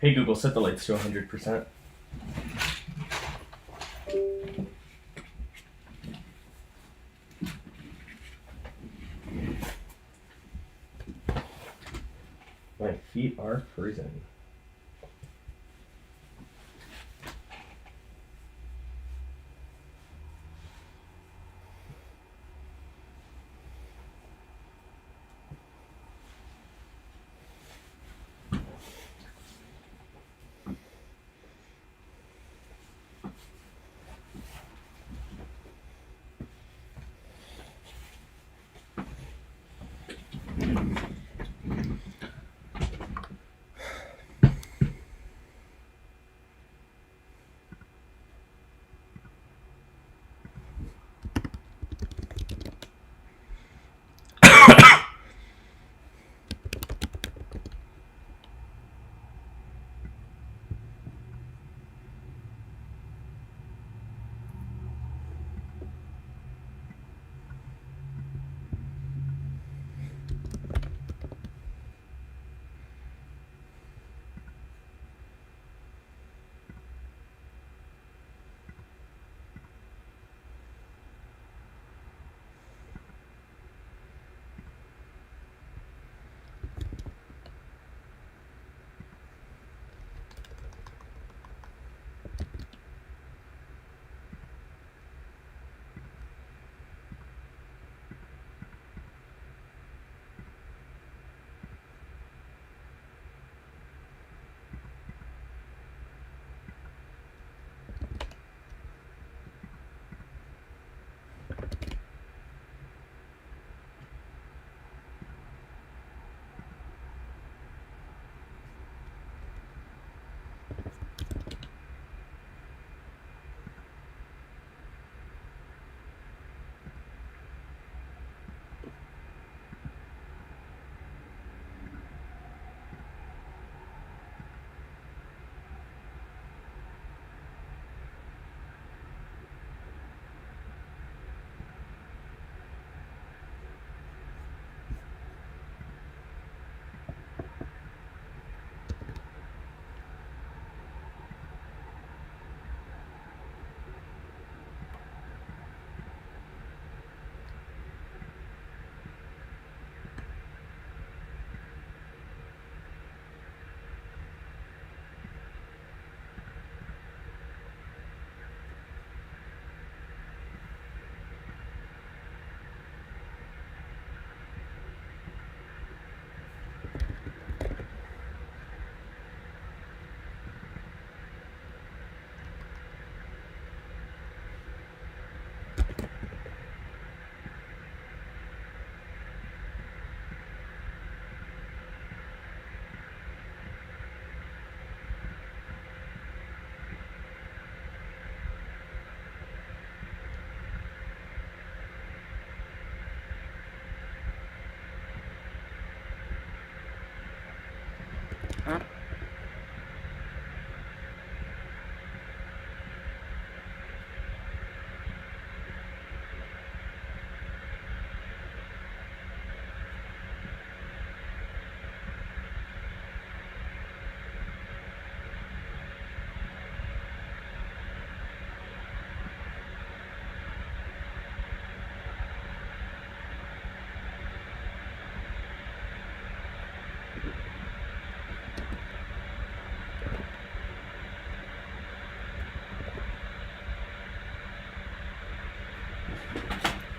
Hey Google, set the lights to 100%. My feet are freezing.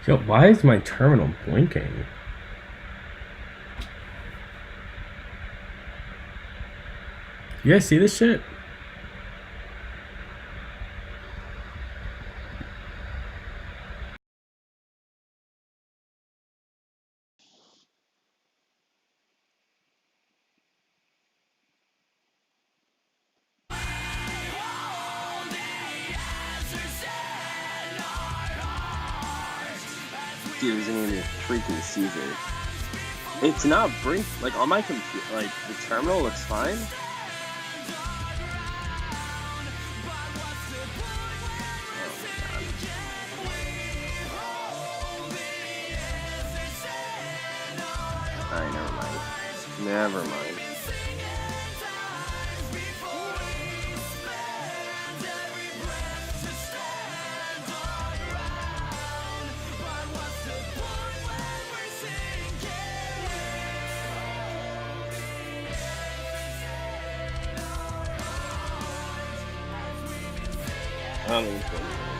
Yo, why is my terminal blinking? You guys see this shit? Dude, isn't even a freaking Caesar. It's not brink, like on my computer, like the terminal looks fine. Alright, never mind. Never mind. I don't even think anymore.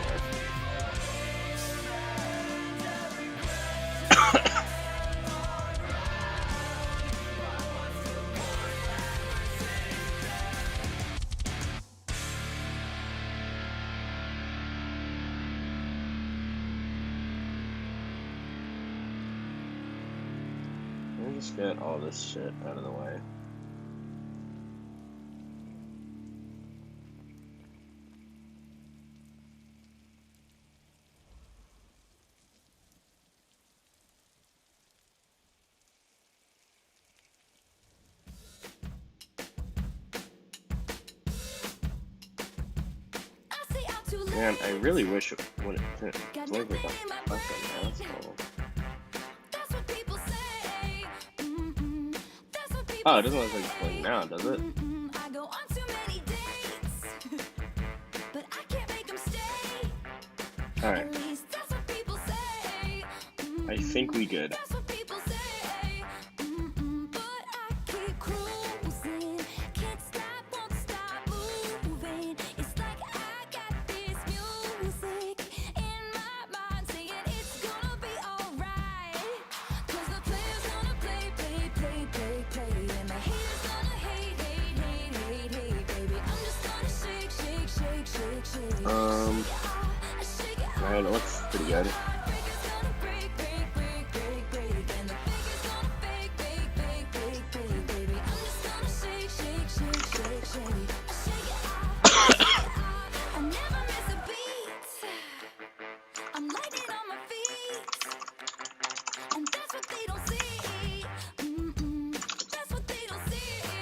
Let me just get all this shit out of the way. Man, I really wish it would have played with that fucking asshole. Oh, it doesn't look like it's playing now, does it? Alright. I think we good. Alright, it looks pretty good.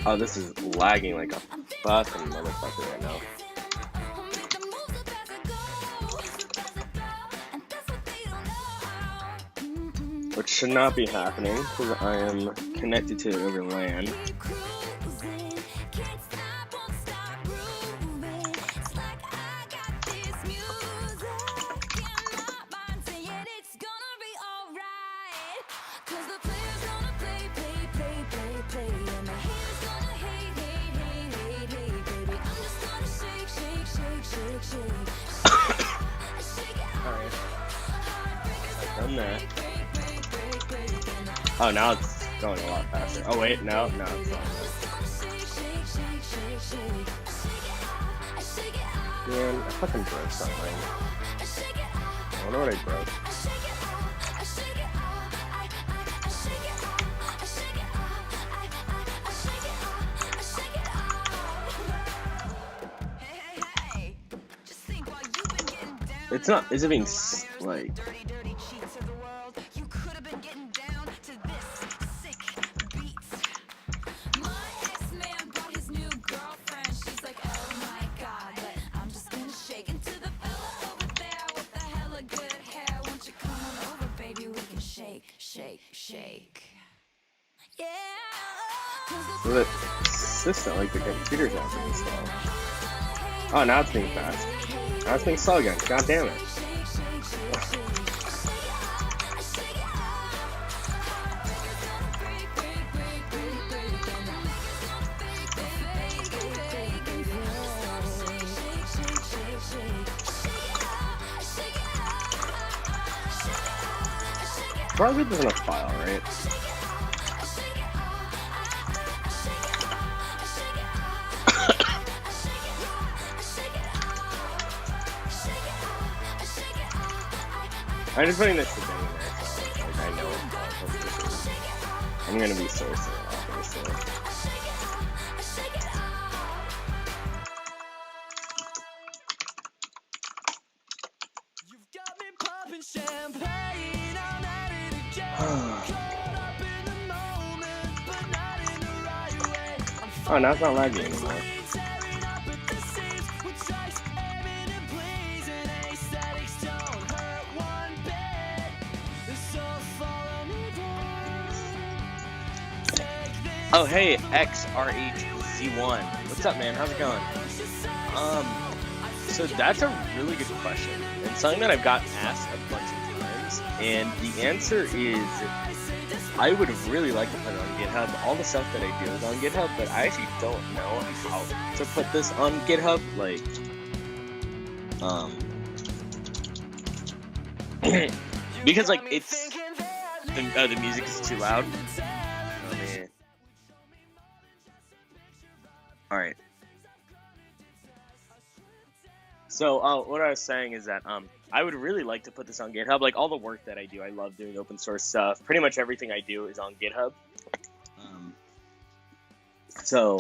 Oh, this is lagging like a fucking motherfucker right now. Which should not be happening because I am connected to it over LAN. Alright. I've done that. Oh, now it's going a lot faster. Oh wait, no, it's not. Man, I fucking broke something. I wonder what I broke. It's not, is it being, like... So the system, like the computer's not being slow. Oh, now it's being fast. Now it's being slow again. God damn it. Probably there's enough file, right? I'm just putting this thing in there, so like I know what this is. I'm gonna be sourcing it, obviously. Oh, now it's not laggy anymore. Oh, hey, XRHZ1. What's up, man? How's it going? So that's a really good question. And something that I've got asked a bunch of times. And the answer is, I would really like to put it on GitHub. All the stuff that I do is on GitHub, but I actually don't know how to put this on GitHub. Like, because like it's the music is too loud. Oh man. All right. So what I was saying is that I would really like to put this on GitHub. Like all the work that I do, I love doing open source stuff. Pretty much everything I do is on GitHub. So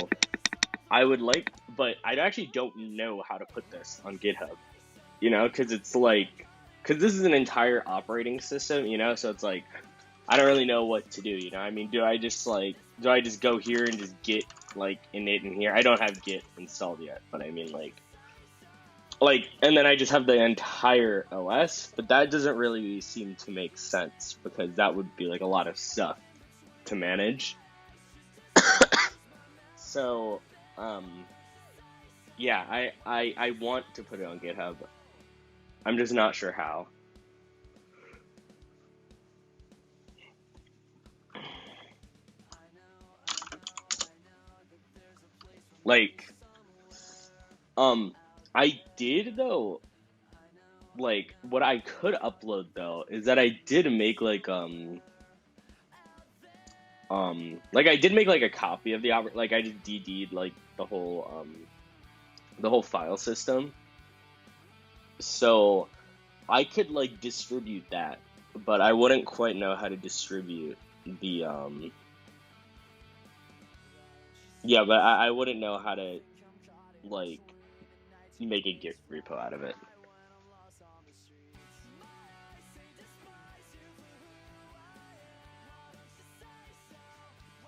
I would like, but I actually don't know how to put this on GitHub. You know, because it's like, because this is an entire operating system. You know, so it's like I don't really know what to do. You know, I mean, do I just go here and just git like init in here? I don't have Git installed yet, but I mean like, and then I just have the entire OS, but that doesn't really seem to make sense because that would be like a lot of stuff to manage. So, yeah, I want to put it on GitHub. I'm just not sure how. Like, I did though, like, what I could upload though, is that I did make like, like I did make like a copy of the, like I just DD'd like the whole file system. So I could like distribute that, but I wouldn't quite know how to distribute the, yeah, but I wouldn't know how to like make a Git repo out of it.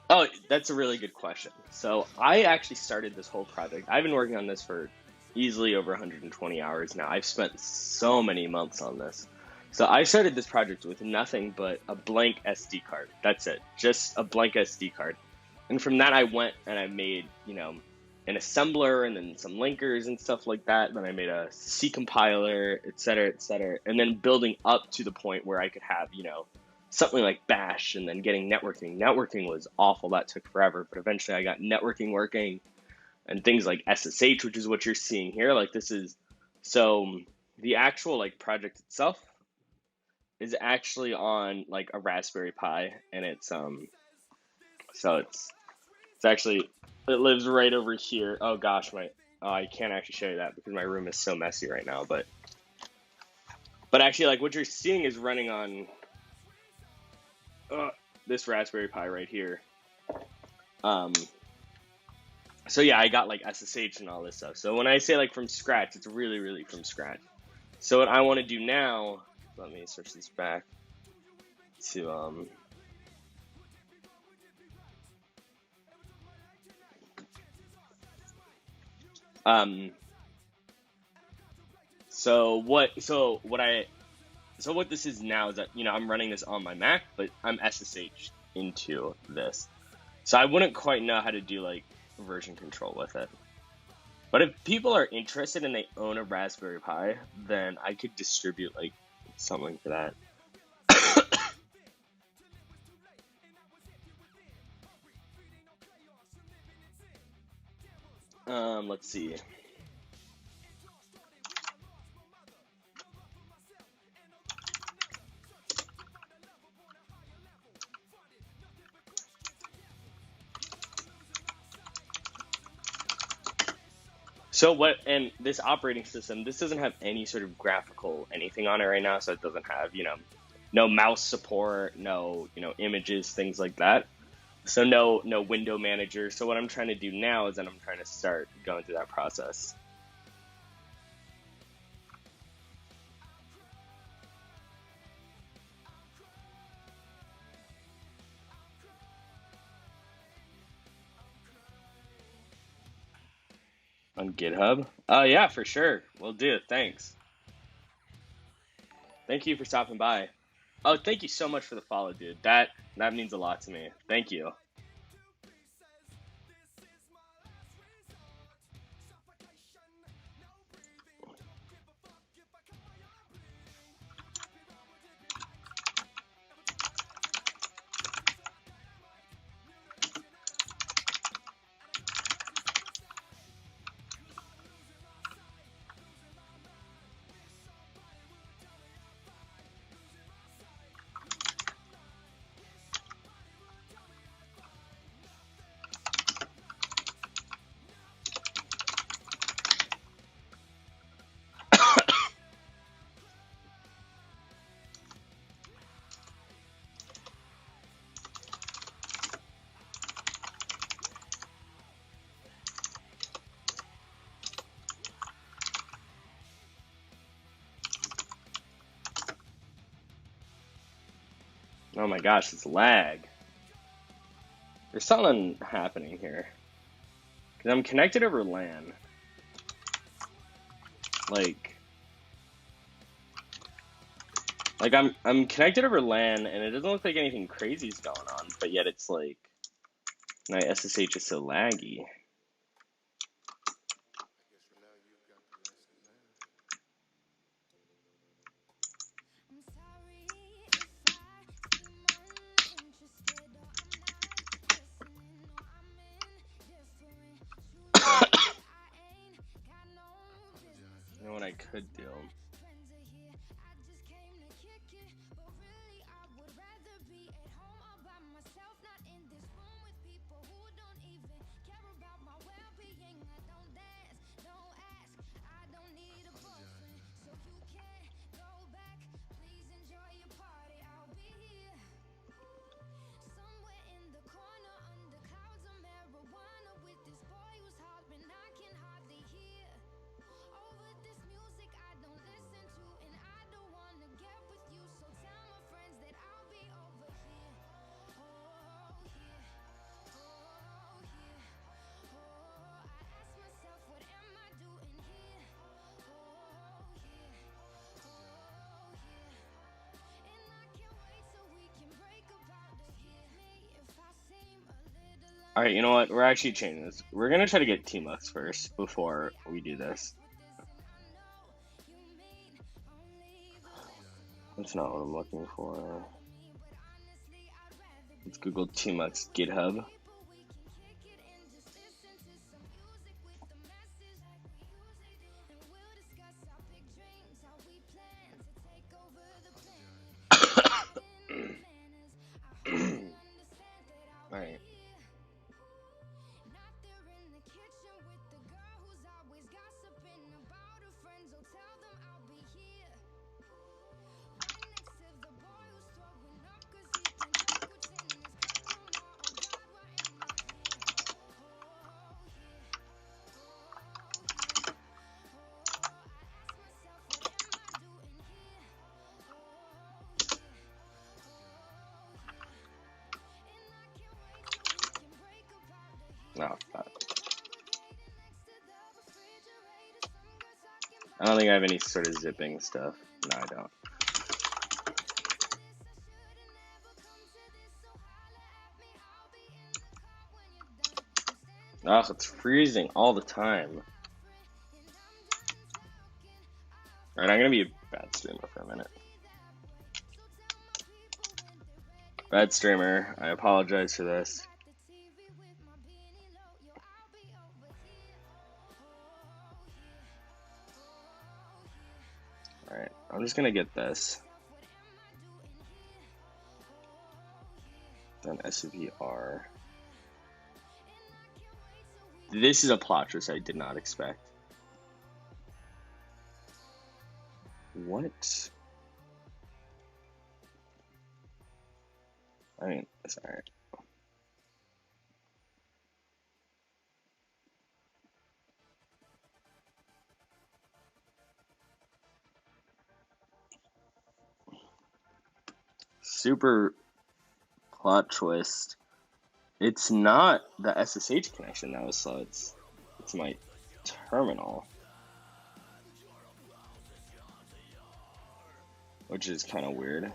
Oh, that's a really good question. So I actually started this whole project. I've been working on this for easily over 120 hours now. I've spent so many months on this. So I started this project with nothing but a blank SD card. That's it, just a blank SD card. And from that I went and I made, you know, an assembler and then some linkers and stuff like that. Then I made a C compiler, et cetera, and then building up to the point where I could have, you know, something like Bash and then getting networking. Networking was awful. That took forever, but eventually I got networking working and things like SSH, which is what you're seeing here. Like this is, so the actual like project itself is actually on like a Raspberry Pi, and it's, so it's actually, it lives right over here. Oh gosh, I can't actually show you that because my room is so messy right now, but actually like what you're seeing is running on this Raspberry Pi right here. So yeah, I got like SSH and all this stuff. So when I say like from scratch, it's really, really from scratch. So what I want to do now, let me switch this back to, so what this is now is that, you know, I'm running this on my Mac, but I'm SSH into this. So I wouldn't quite know how to do like version control with it. But if people are interested and they own a Raspberry Pi, then I could distribute like something for that. Let's see. So what, and this operating system, this doesn't have any sort of graphical anything on it right now, so it doesn't have, no mouse support, no, images, things like that. So no window manager. So what I'm trying to do now is that I'm trying to start going through that process. On GitHub? Oh yeah, for sure. We'll do it. Thanks. Thank you for stopping by. Oh, thank you so much for the follow, dude. That means a lot to me. Thank you. Oh my gosh, it's lag. There's something happening here. Because I'm connected over LAN. Like I'm connected over LAN and it doesn't look like anything crazy is going on, but yet it's like my SSH is so laggy. You know what I could do? Alright, you know what? We're actually changing this. We're gonna try to get T-Mux first before we do this. That's not what I'm looking for. Let's Google T-Mux GitHub. Alright. No, fuck. I don't think I have any sort of zipping stuff. No, I don't. Oh, it's freezing all the time. Alright, I'm gonna be a bad streamer for a minute. Bad streamer, I apologize for this. Alright, I'm just gonna get this. Then SCPR. This is a plot twist I did not expect. What? I mean, it's alright. Super plot twist. It's not the SSH connection that was slow. It's my terminal, which is kind of weird.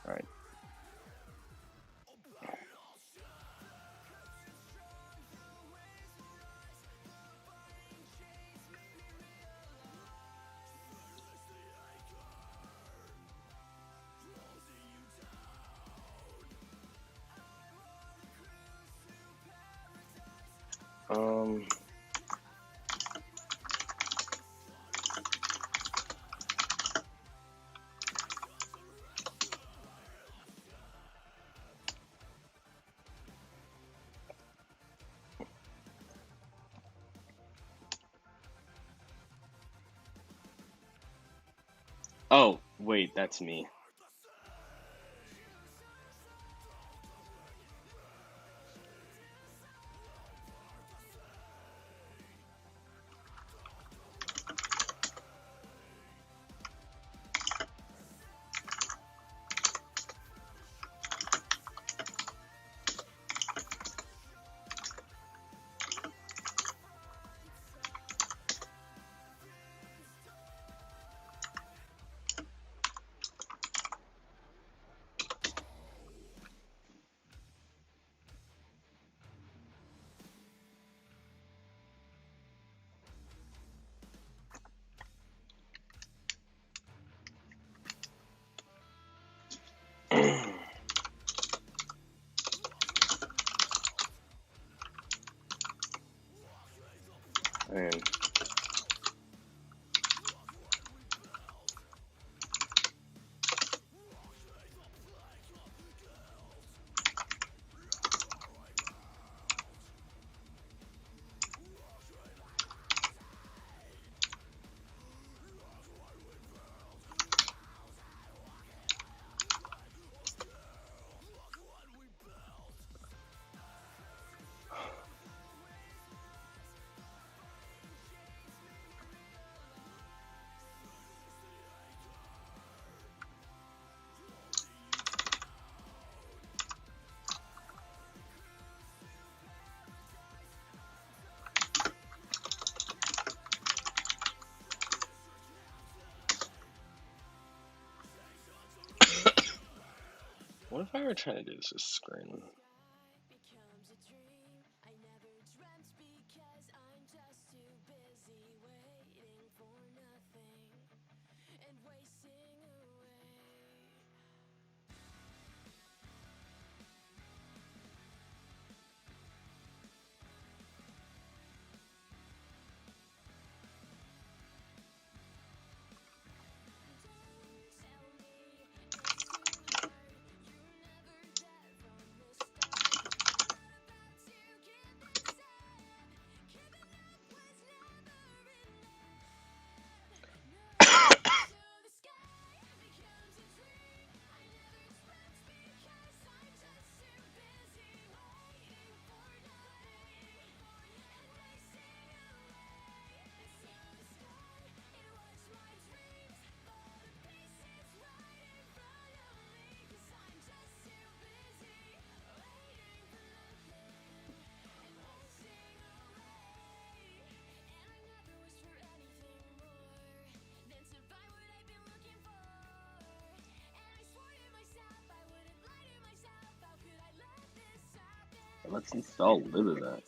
All right. Um. Oh, wait, that's me. And what if I were trying to do this with screen? Let's install libevent.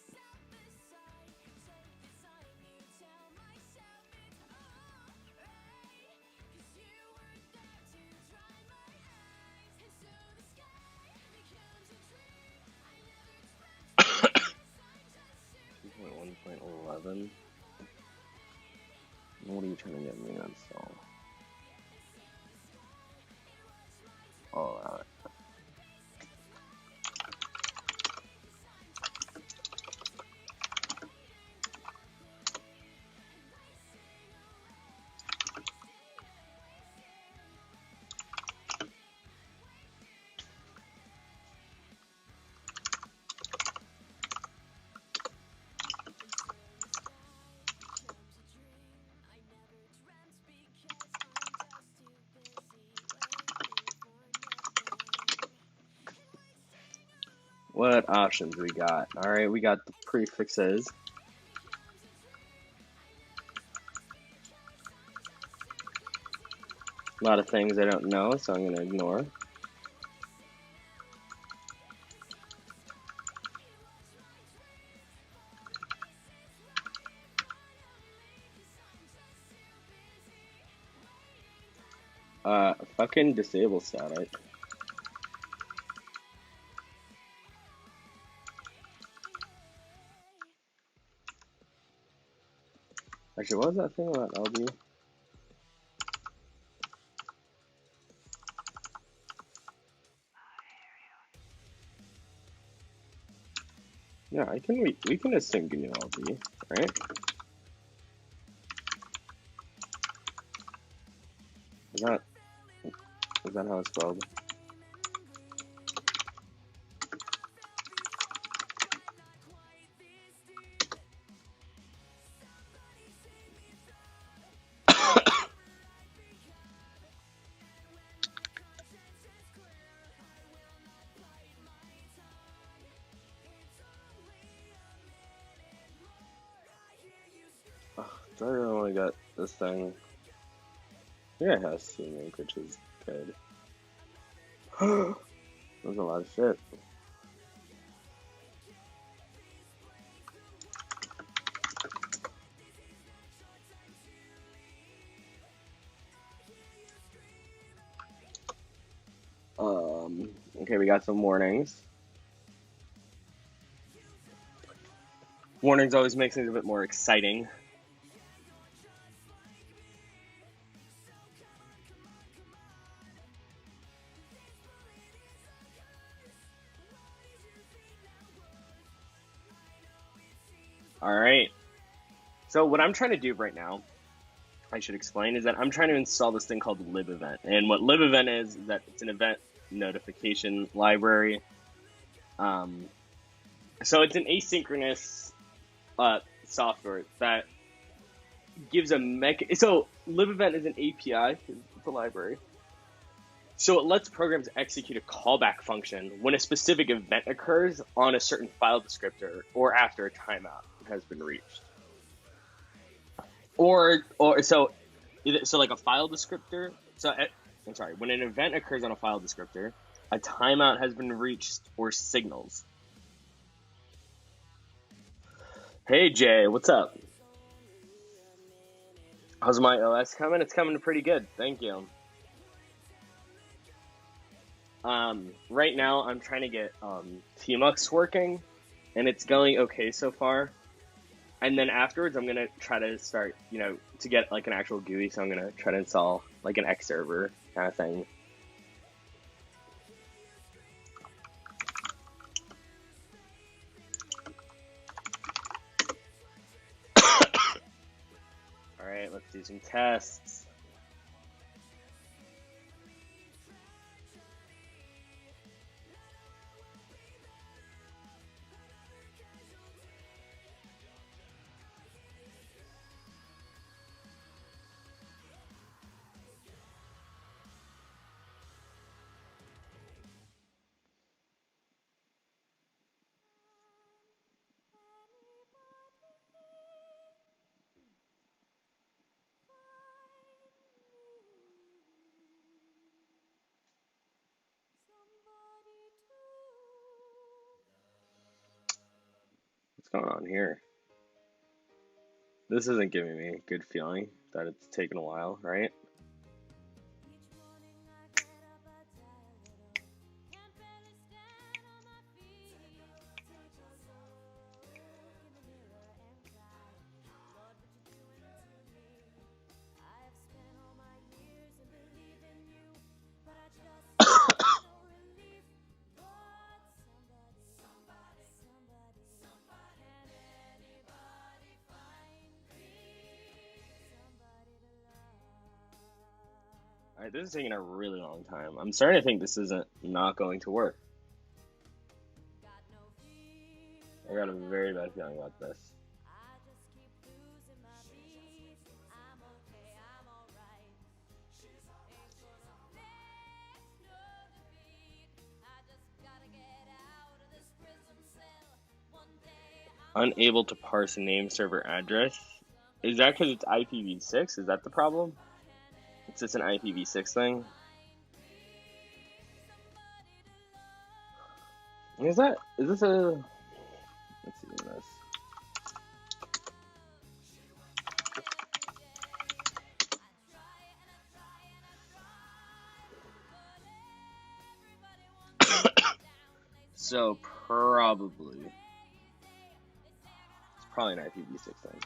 One point 11. What are you trying to get me to install? Oh, alright. What options we got? Alright, we got the prefixes. A lot of things I don't know, so I'm going to ignore. Fucking disable static. Actually, what was that thing about LB? Yeah, we can assume GNU LB, right? Is that how it's spelled? Do I really only got this thing? Yeah, it has CMake, which is good. There's a lot of shit. Okay, we got some warnings. Warnings always makes things a bit more exciting. Alright. So what I'm trying to do right now, I should explain, is that I'm trying to install this thing called libevent. And what libevent is that it's an event notification library. So it's an asynchronous software that gives a so libevent is an API, it's a library. So it lets programs execute a callback function when a specific event occurs on a certain file descriptor or after a timeout has been reached. Or so like a file descriptor. I'm sorry, when an event occurs on a file descriptor, a timeout has been reached or signals. Hey Jay, what's up? How's my OS coming? It's coming pretty good, thank you. Right now I'm trying to get Tmux working, and it's going okay so far. And then afterwards, I'm gonna try to start, to get like an actual GUI. So I'm gonna try to install like an X server kind of thing. All right, let's do some tests. What's going on here? This isn't giving me a good feeling that it's taken a while, right? Alright, this is taking a really long time. I'm starting to think this isn't not going to work. I got a very bad feeling about this. Unable to parse a name server address. Is that because it's IPv6? Is that the problem? It's just an IPv6 thing? Is this a... Let's see this. So, probably. It's probably an IPv6 thing.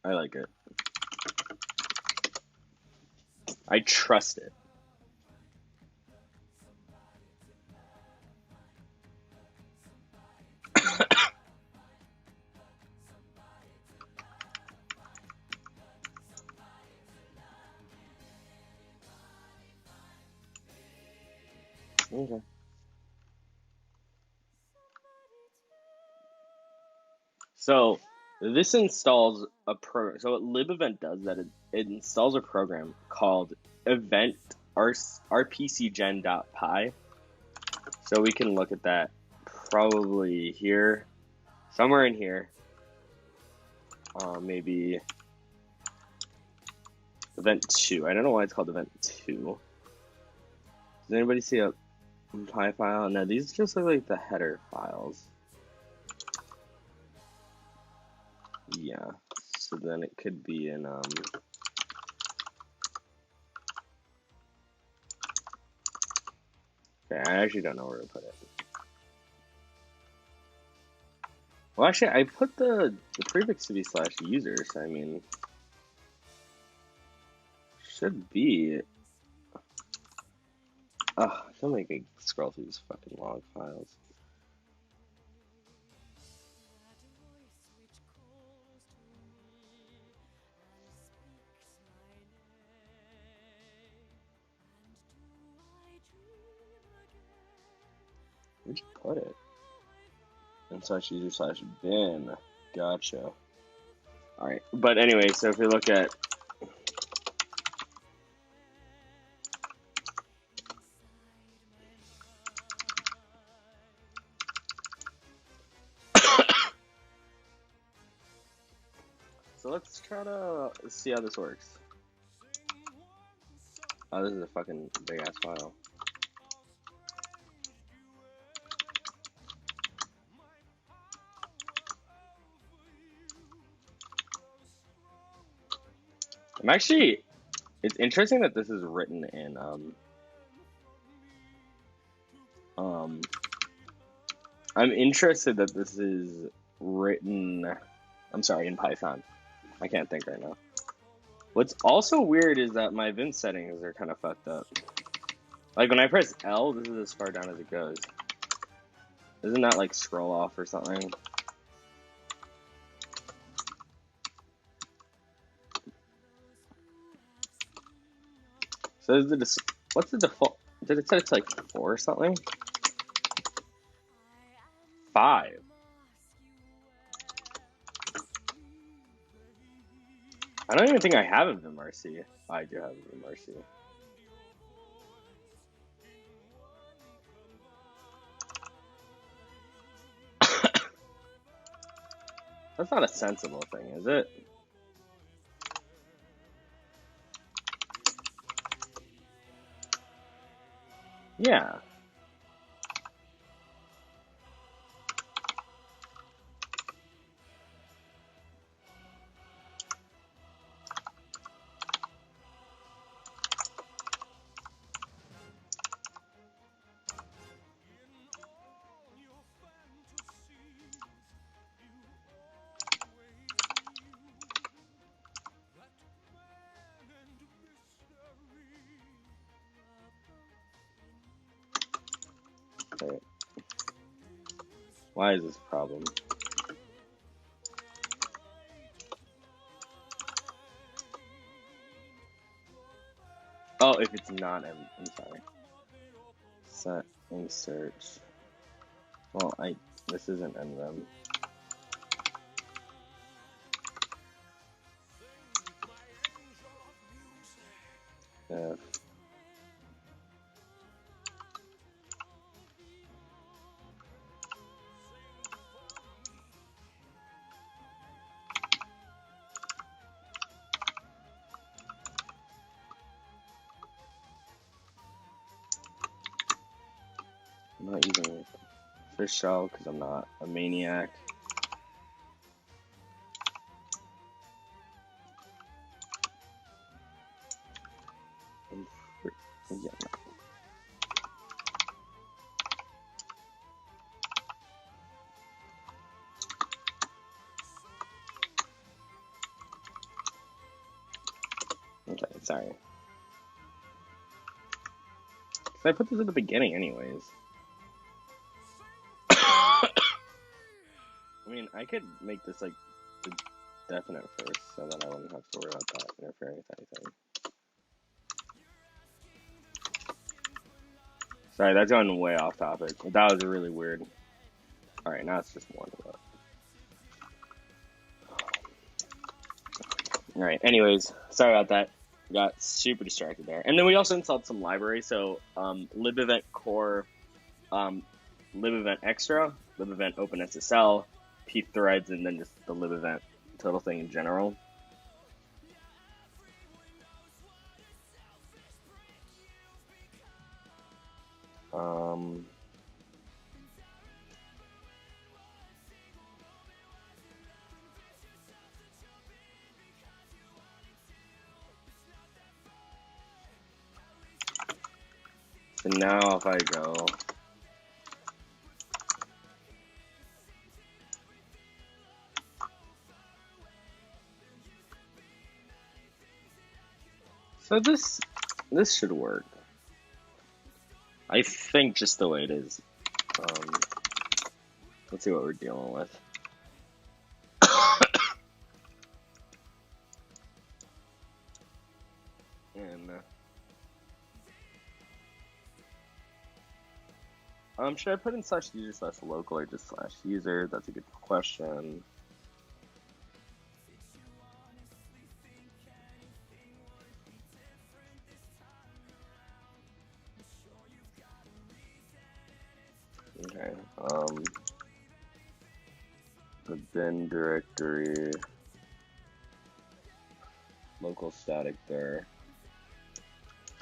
I like it. I trust it. Okay. So this installs a program. So what libevent does that it installs a program called event rpcgen.py. So we can look at that probably here, somewhere in here. Maybe event 2. I don't know why it's called event 2. Does anybody see a py file? No, these just look like the header files. Yeah, so then it could be in okay, I actually don't know where to put it. Well, actually, I put the prefix to be /user, so I mean, should be. Ugh, somebody could scroll through these fucking log files. Where'd you put it? And /user/bin. Gotcha. Alright, but anyway, so if we look at so let's try to see how this works. Oh, this is a fucking big ass file. It's interesting that this is written in I'm interested that this is written, in Python. I can't think right now. What's also weird is that my Vim settings are kind of fucked up. Like when I press L, this is as far down as it goes. Isn't that like scroll off or something? So what's the default? Did it set it to like 4 or something? 5. I don't even think I have a Vimmercy. I do have a Vimmercy. That's not a sensible thing, is it? Yeah. Wait. Why is this a problem? Oh, if it's not, I'm sorry. Set insert. Well, this isn't nvim. If I'm not using fish shell because I'm not a maniac. Yeah. Okay, sorry. I put this at the beginning anyways. I mean, I could make this like the definite first, so that I wouldn't have to worry about that interfering with anything. Sorry, that's gone way off topic. That was really weird. Alright, now it's just one. Alright, anyways, sorry about that. Got super distracted there. And then we also installed some libraries, so libevent core, libevent extra, libevent OpenSSL, pthreads, and then just the libevent total thing in general. So now if I go so this should work. I think just the way it is. Let's see what we're dealing with. And should I put in /user/local or just /user? That's a good question. Okay. The bin directory, local static there.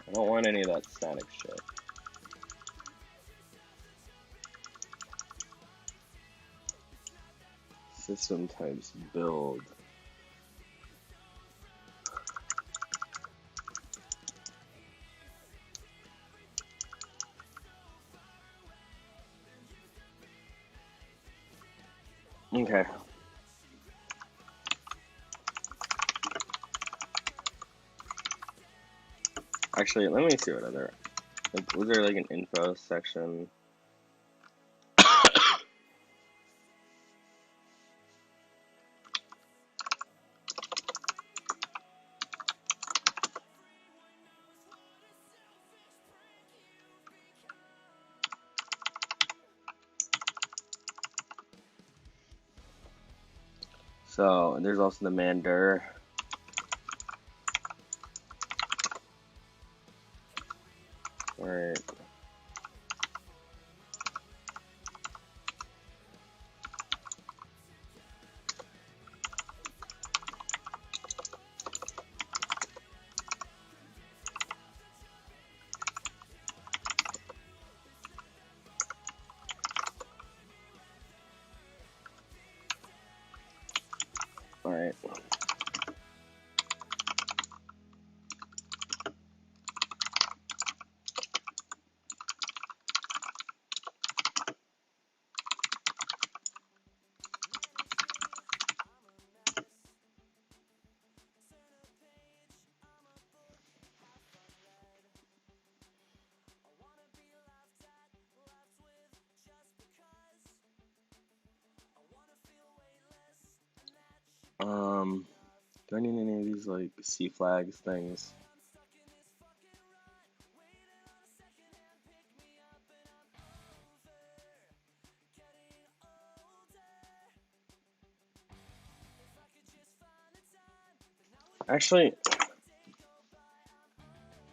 I don't want any of that static shit. System types build. Okay. Actually, let me see what other. Was there like an info section? So there's also the Mandir. Alright. Alright. Do I need any of these like C flags things? Actually,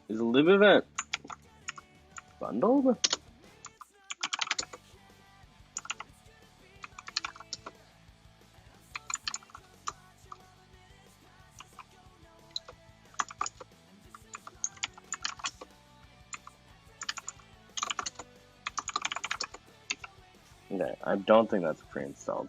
is the live event bundled? Okay, I don't think that's pre-installed.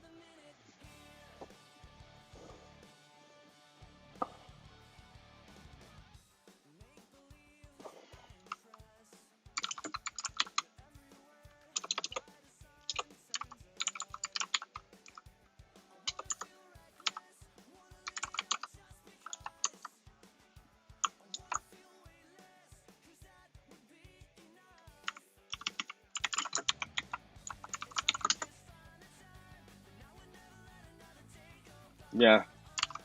Yeah,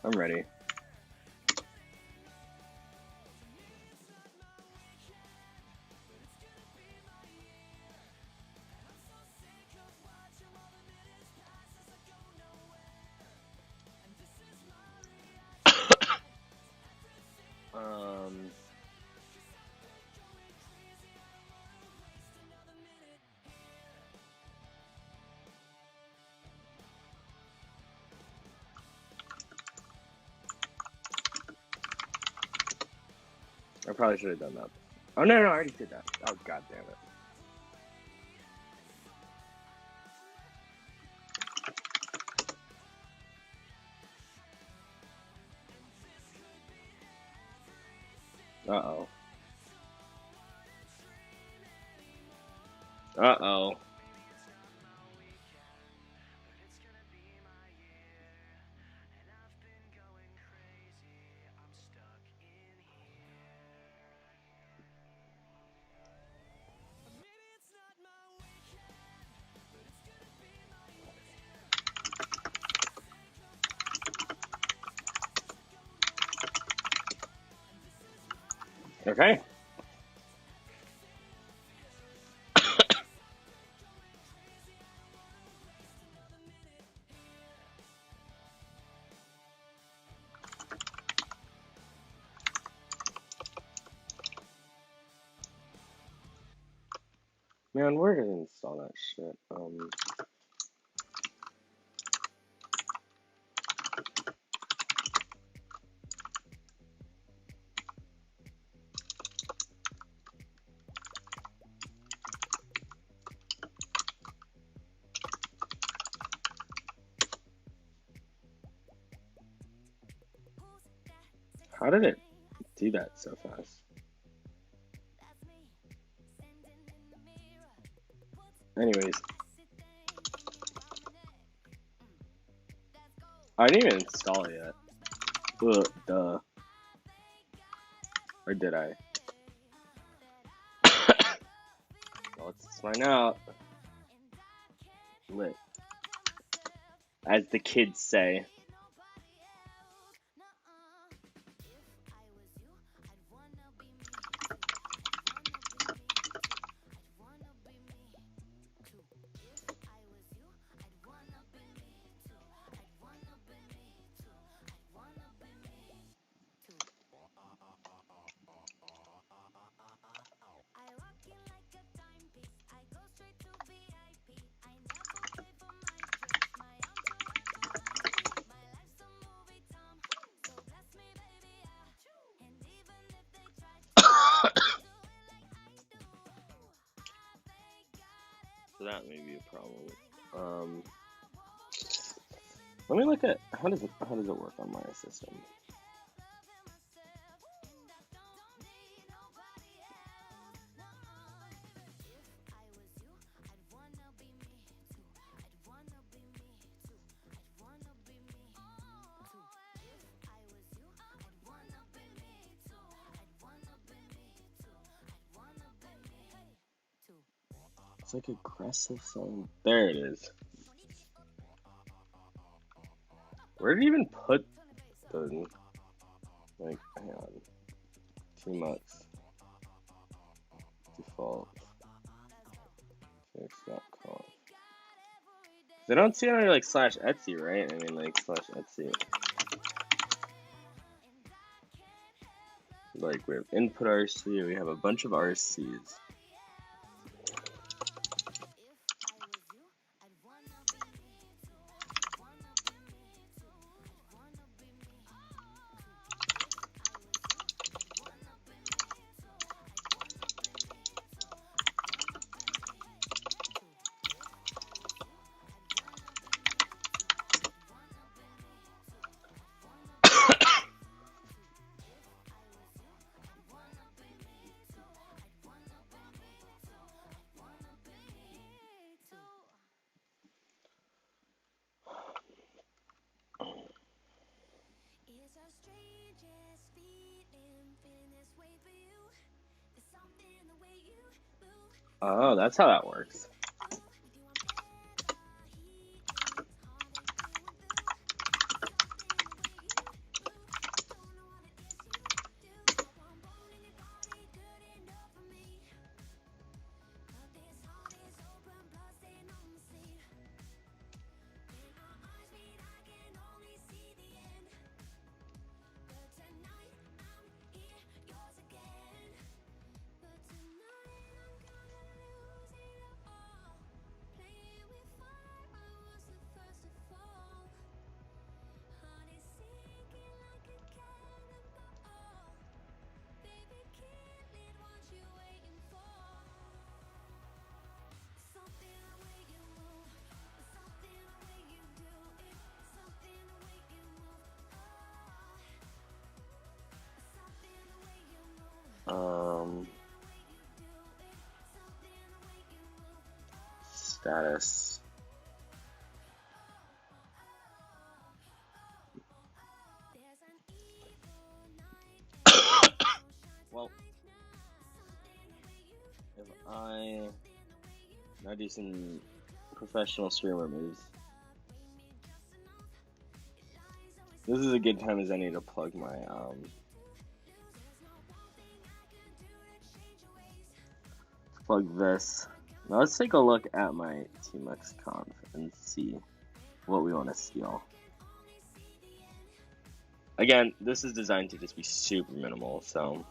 I'm ready. I probably should have done that. Oh no, I already did that. Oh god damn it. Uh-oh. Uh-oh. Okay. Man, where did I install that shit? How did it do that so fast? Anyways. I didn't even install it yet. Ugh, duh. Or did I? Well, let's find out. Lit. As the kids say. that may be a problem. Let me look at how does it work on my system. It's like aggressive sound. There it is. Where did you even put the, like, hang on. Tmux. Default. Fix.com. They don't see it under, like, /Etsy, right? I mean, like, /Etsy. Like, we have input RC, we have a bunch of RCs. Oh, that's how that works. Status. Well, if I now do some professional streamer moves. This is a good time as any to plug my plug this. Now let's take a look at my Tmux conf and see what we want to steal. Again, this is designed to just be super minimal, so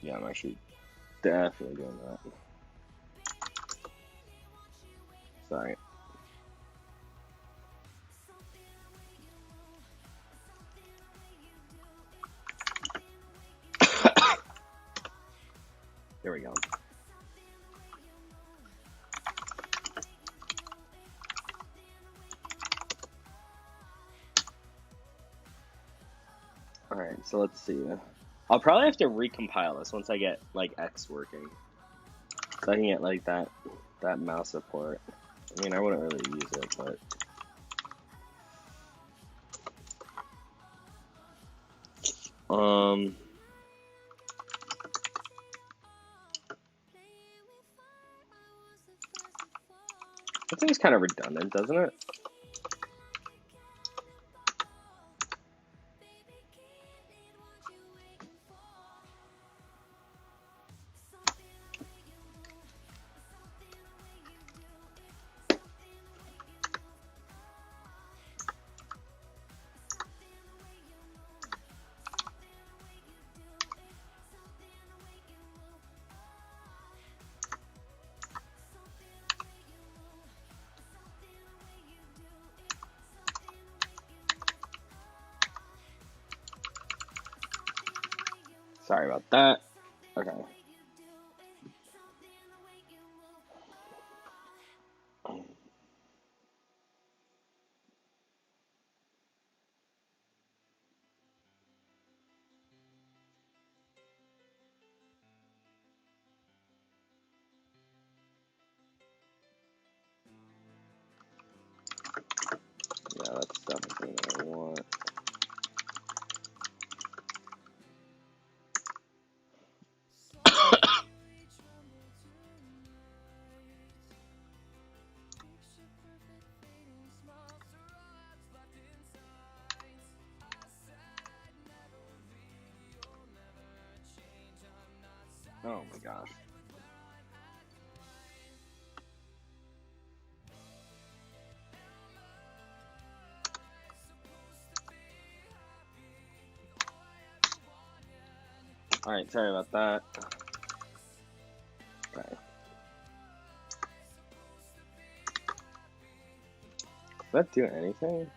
yeah, I'm actually definitely doing that. Sorry. There we go. Alright, so let's see. I'll probably have to recompile this once I get like X working. So I can get like that mouse support. I mean, I wouldn't really use it, but that seems kind of redundant, doesn't it? Sorry about that. Okay. Yeah, that's definitely what I want. Oh my gosh. Alright, sorry about that. Okay. Does that do anything?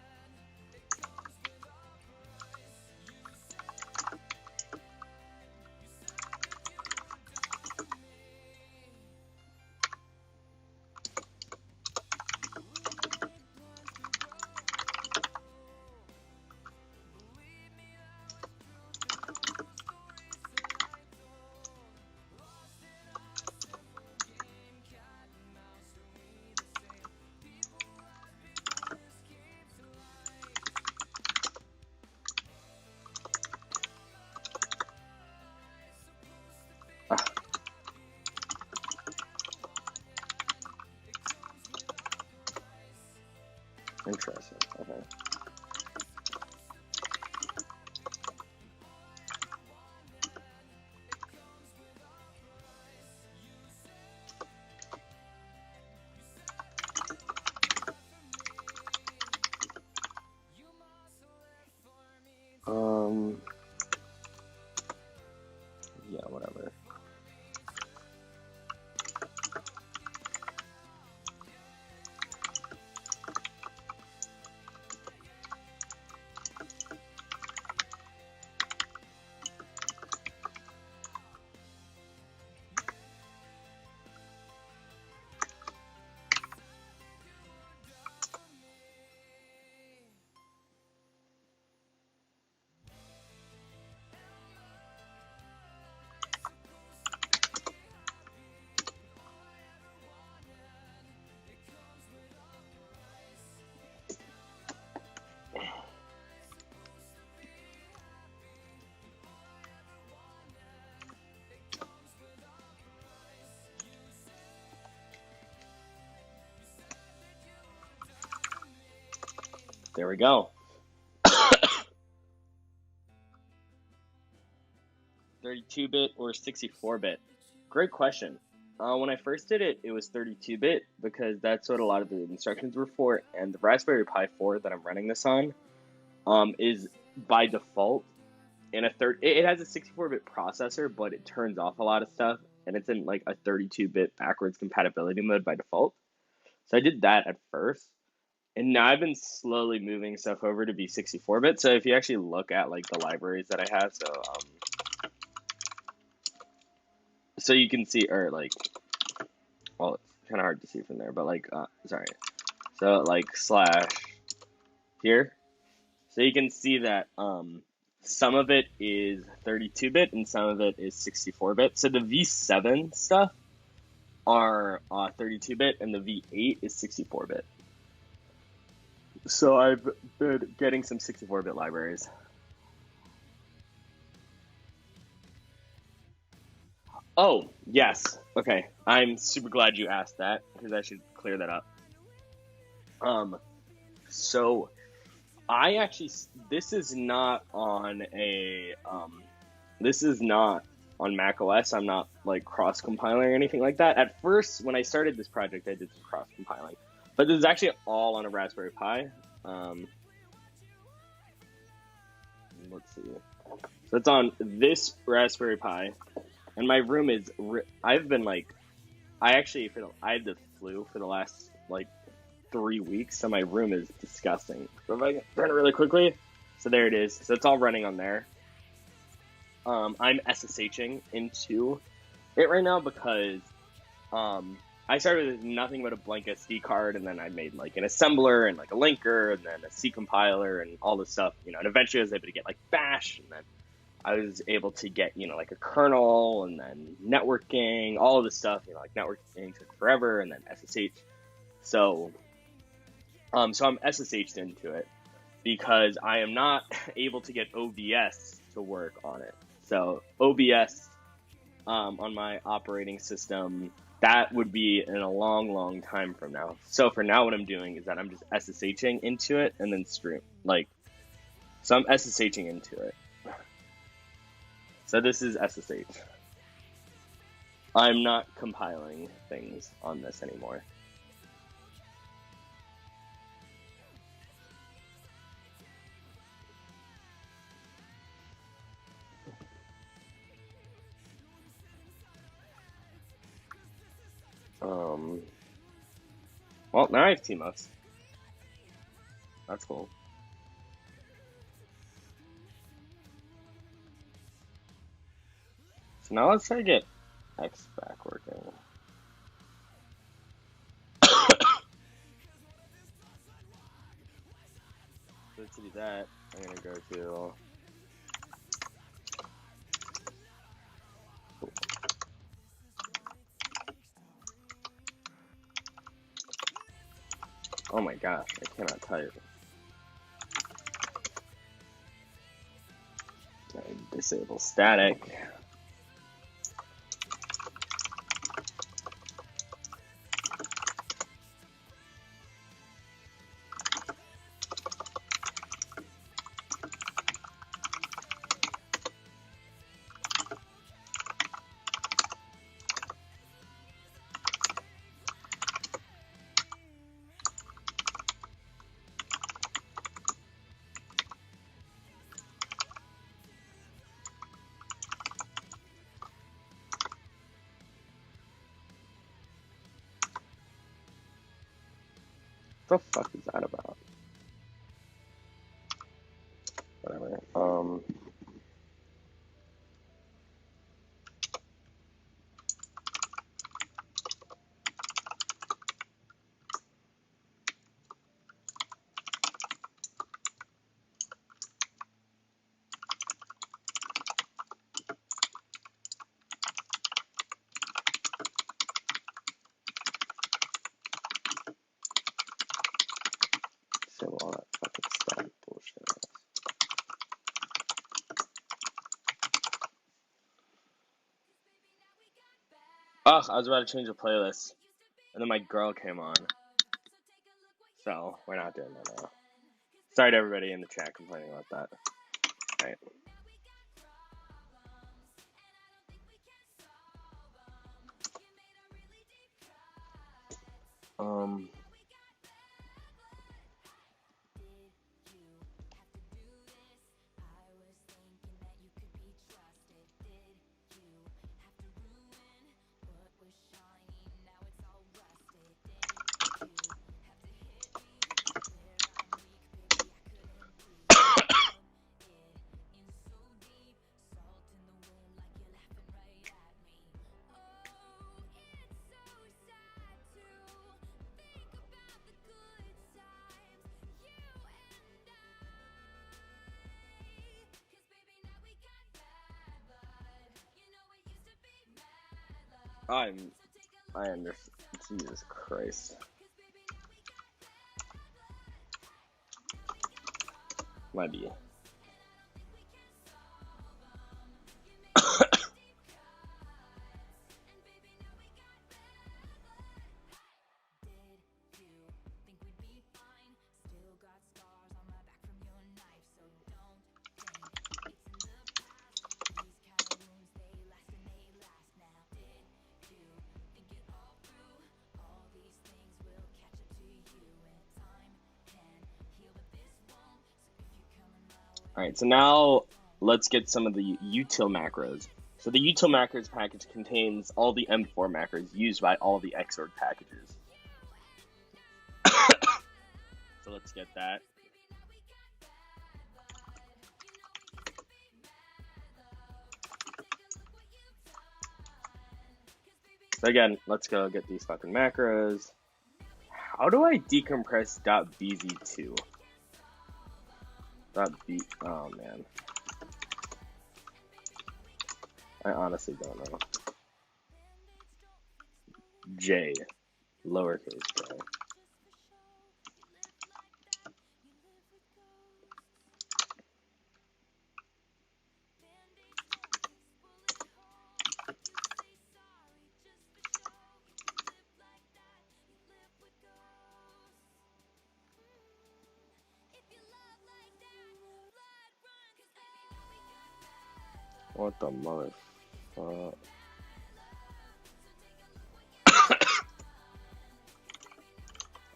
Ah, interesting. Okay. Yeah, whatever. There we go. 32-bit or 64-bit? Great question. When I first did it, it was 32-bit because that's what a lot of the instructions were for, and the Raspberry Pi 4 that I'm running this on is by default in a it has a 64-bit processor, but it turns off a lot of stuff, and it's in like a 32-bit backwards compatibility mode by default. So I did that at first, and now I've been slowly moving stuff over to be 64-bit. So if you actually look at like the libraries that I have, so you can see, or like, well, it's kind of hard to see from there, but like, sorry. So like slash here, so you can see that some of it is 32-bit and some of it is 64-bit. So the V7 stuff are 32-bit and the V8 is 64-bit. So I've been getting some 64-bit libraries. Oh, yes. Okay. I'm super glad you asked that because I should clear that up. So I actually, this is not on this is not on Mac OS. I'm not like cross compiling or anything like that. At first, when I started this project, I did some cross compiling, but this is actually all on a Raspberry Pi. Let's see. So it's on this Raspberry Pi, and my room is. I've been like, I actually I had the flu for the last like 3 weeks, so my room is disgusting. So if I can run it really quickly, so there it is. So it's all running on there. I'm SSHing into it right now because I started with nothing but a blank SD card, and then I made like an assembler and like a linker and then a C compiler and all this stuff, you know, and eventually I was able to get like Bash, and then I was able to get, you know, like a kernel and then networking, all of this stuff, you know, like networking took forever, and then SSH. So I'm SSH'd into it because I am not able to get OBS to work on it. So OBS on my operating system, that would be in a long, long time from now. So for now, what I'm doing is that I'm just SSHing into it and then stream. So I'm SSHing into it. So this is SSH. I'm not compiling things on this anymore. Well, now I have TMUX. That's cool. So now let's try to get X back working. So to do that, I'm gonna go to oh my gosh, I cannot type. I disable static. What the fuck is that about? Whatever. So all that fucking static bullshit. Oh, I was about to change the playlist, and then my girl came on. So we're not doing that now. Sorry to everybody in the chat complaining about that. Alright. I understand. Jesus Christ. Might be. Alright, so now let's get some of the util macros. So the util macros package contains all the M4 macros used by all the Xorg packages. So let's get that. So again, let's go get these fucking macros. How do I decompress .bz2? Oh man. I honestly don't know. J, lowercase j. What the motherfucker?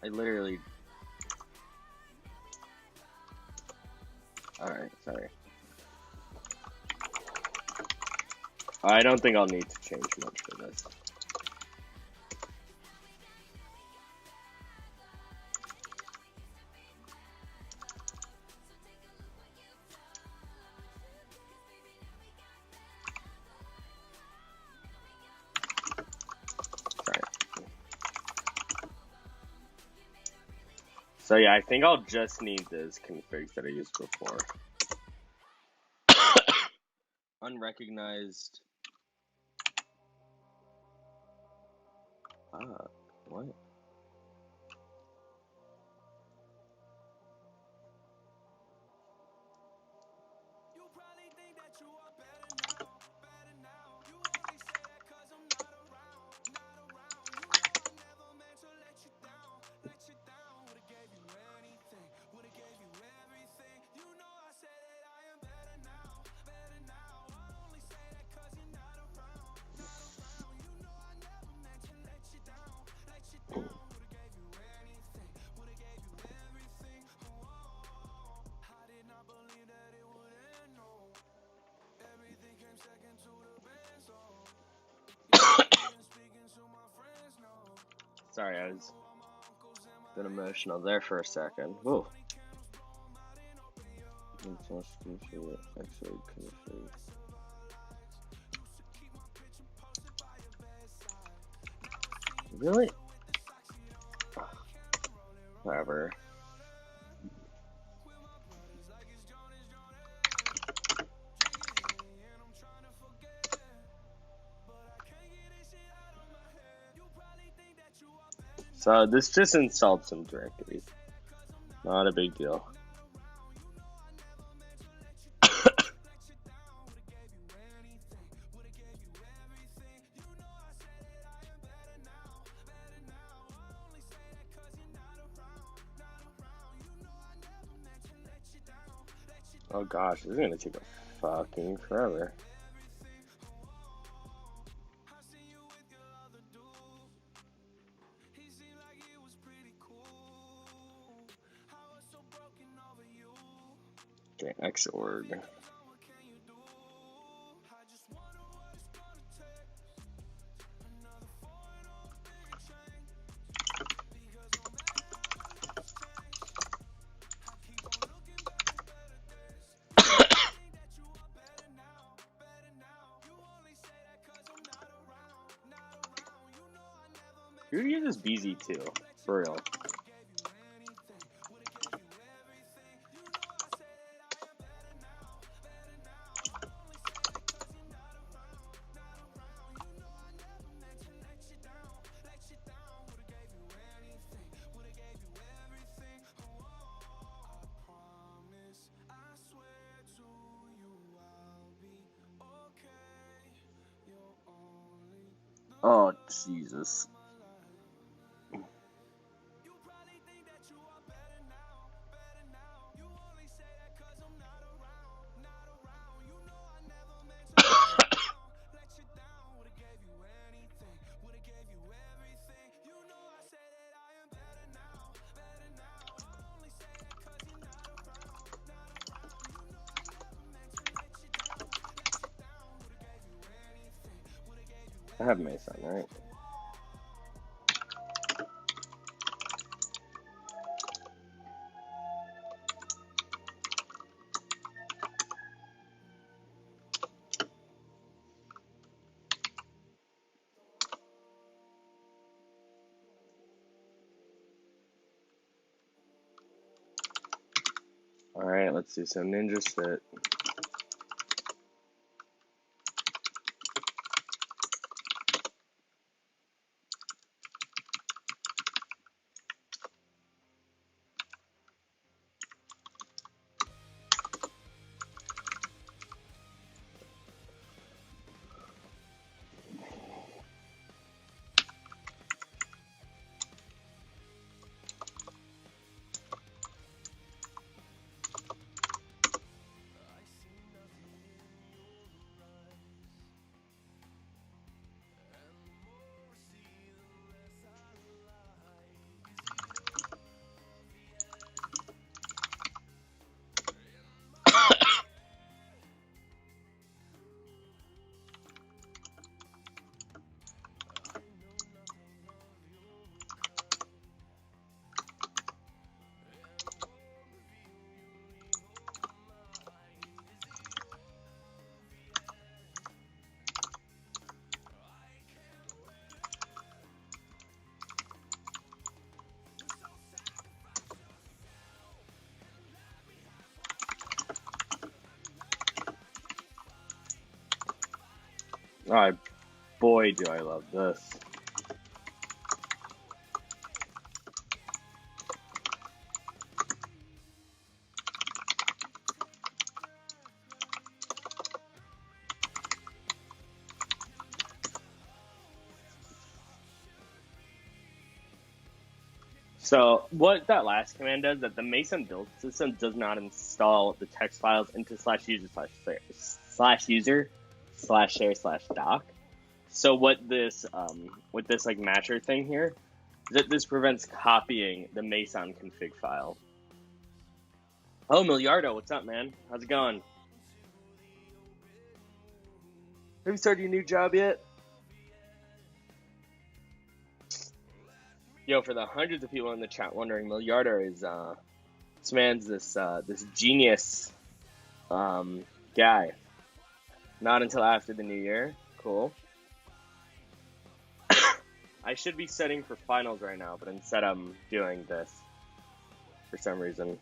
I literally. Alright, sorry. I don't think I'll need to change much for this. Sorry. So yeah, I think I'll just need those configs that I used before. Unrecognized. What? Sorry, I was a bit emotional there for a second. Whoa. Really? Whatever. So this just installed some directories. Not a big deal. Oh gosh, this is gonna take a fucking forever. Okay, Xorg. Who uses BZ2? For real. Oh, Jesus. I have Mason, right? Alright, let's do some ninja sit. Oh, boy, do I love this. So what that last command does, that the Mason build system does not install the text files into /user/share/doc. So what this with this like matcher thing here, is that this prevents copying the Mason config file. Oh, Miliardo, what's up, man? How's it going? Have you started your new job yet? Yo, for the hundreds of people in the chat wondering, Miliardo is this man's this genius guy. Not until after the new year. Cool. I should be setting for finals right now, but instead I'm doing this for some reason.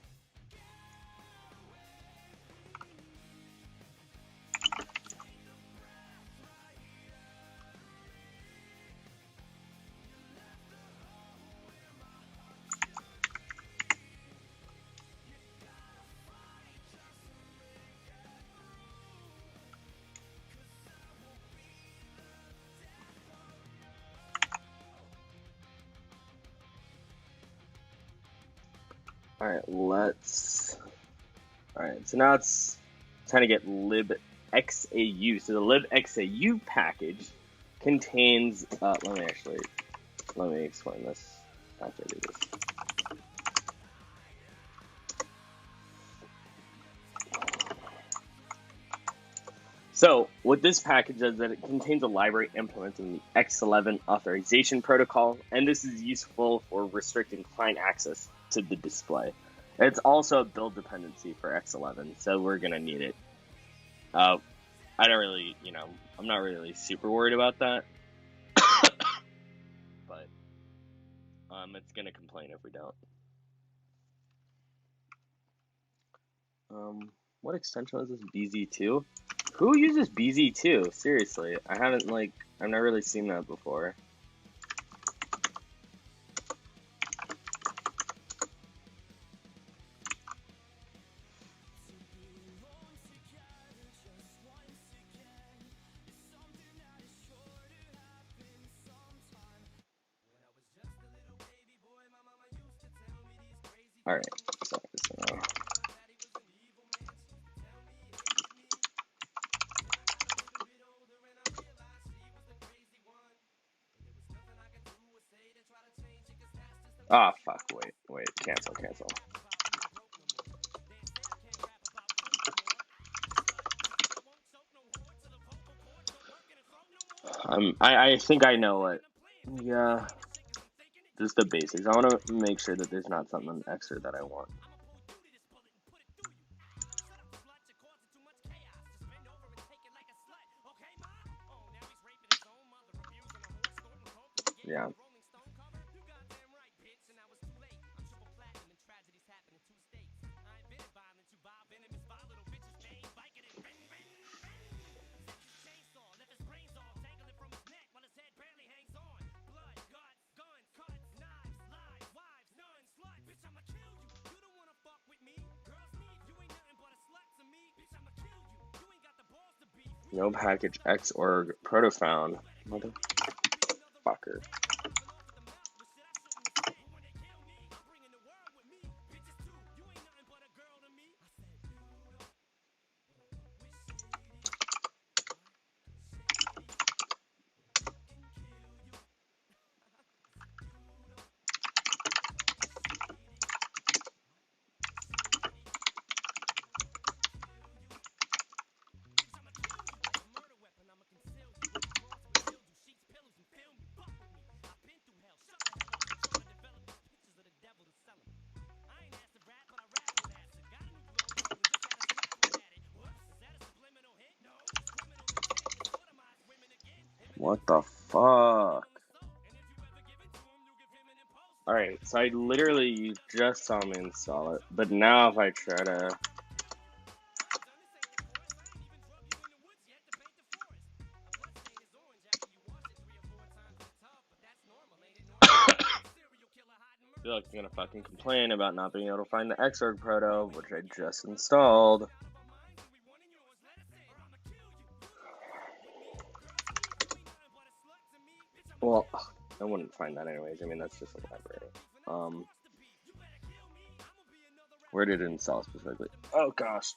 Alright, so now it's trying to get libxau. So the libxau package contains, let me explain this after I do this. So what this package does is that it contains a library implementing the X11 authorization protocol, and this is useful for restricting client access to the display. It's also a build dependency for X11, so we're gonna need it. I don't really, I'm not really super worried about that, but it's gonna complain if we don't. What extension is this? BZ2? Who uses BZ2? Seriously, I've never really seen that before. Alright, so ah, fuck, wait, cancel. I think I know what. Yeah, just the basics. I want to make sure that there's not something extra that I want. Yeah. No package xorg proto found. Motherfucker. What the fuck? Alright, so I literally, you just saw me install it, but now if I try to... I feel like I'm gonna fucking complain about not being able to find the xorg proto, which I just installed. Well, I wouldn't find that anyways. I mean, that's just a library. Where did it install specifically? Oh gosh.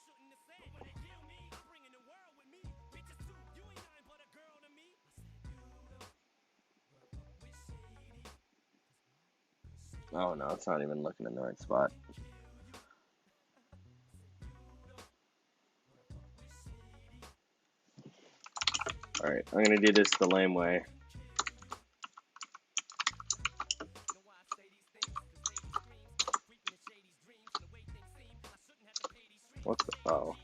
Oh no, it's not even looking in the right spot. Alright, I'm gonna do this the lame way. What the? Oh.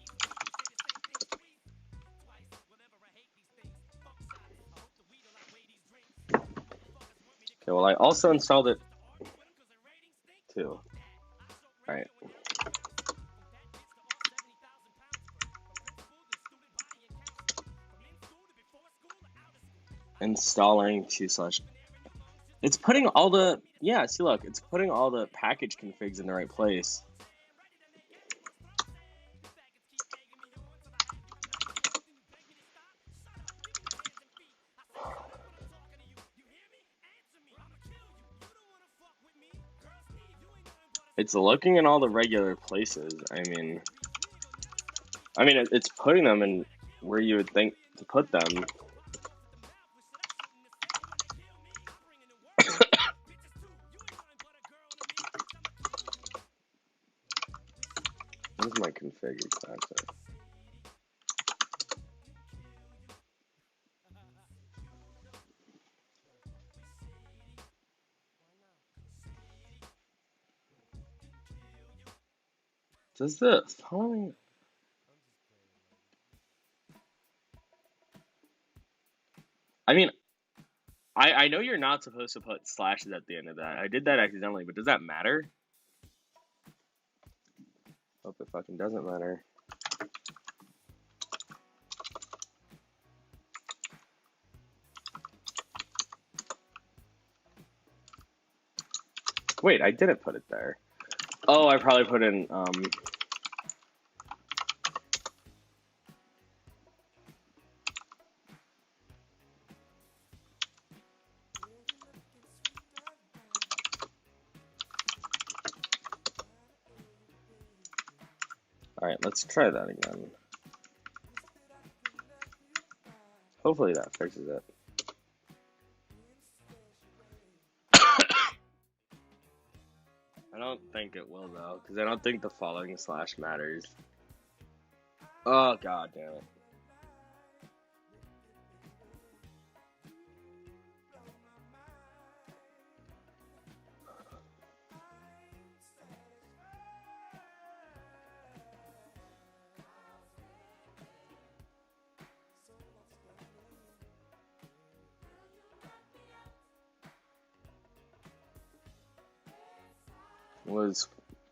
Okay, well, I also installed it too. Alright. Installing 2/. It's putting all the, yeah, see, look, it's putting all the package configs in the right place. It's looking in all the regular places. I mean, it's putting them in where you would think to put them. Where's my config exactly? Does the following... I mean, I know you're not supposed to put slashes at the end of that. I did that accidentally, but does that matter? Hope it fucking doesn't matter. Wait, I didn't put it there. Oh, I probably put in, Alright, let's try that again. Hopefully that fixes it. I don't think it will, though, because I don't think the following slash matters. Oh, god damn it.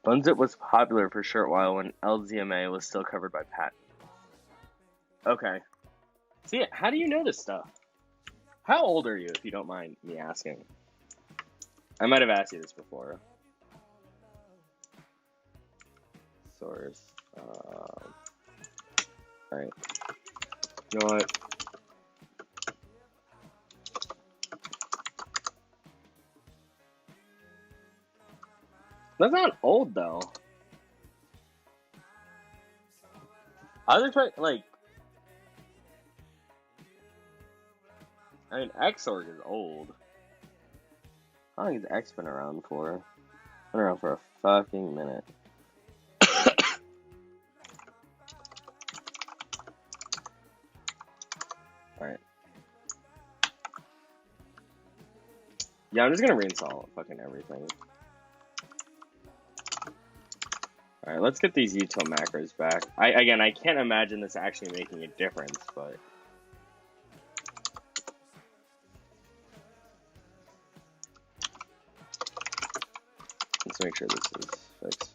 Bunzip was popular for a short while when LZMA was still covered by patent. Okay. See, how do you know this stuff? How old are you, if you don't mind me asking? I might have asked you this before. Source. Alright. You know what? That's not old though. I was expecting like, I mean, Xorg is old. How long has X been around for? Been around for a fucking minute. Alright. Yeah, I'm just gonna reinstall fucking everything. Alright, let's get these util macros back. I can't imagine this actually making a difference, but... Let's make sure this is fixed.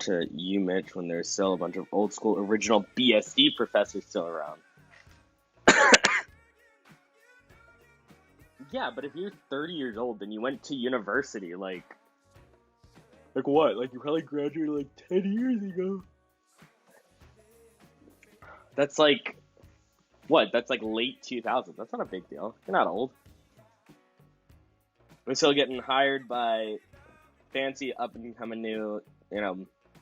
To you, Mitch, when there's still a bunch of old school original BSD professors still around. Yeah, but if you're 30 years old and you went to university, like what? Like you probably graduated like 10 years ago. That's like, what? That's like late 2000s. That's not a big deal. You're not old. We're still getting hired by fancy up and coming new,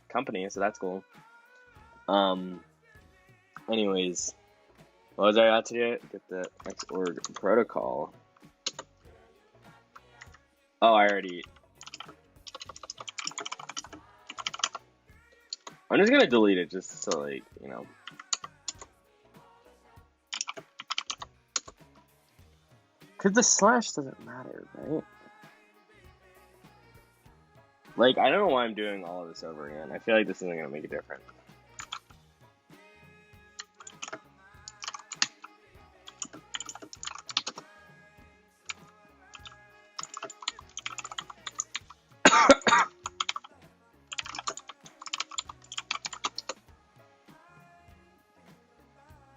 company, so that's cool. Anyways, what was I out to get the Xorg protocol? Oh, I already. I'm just gonna delete it just so, like, because the slash doesn't matter, right? Like, I don't know why I'm doing all of this over again. I feel like this isn't gonna make a difference.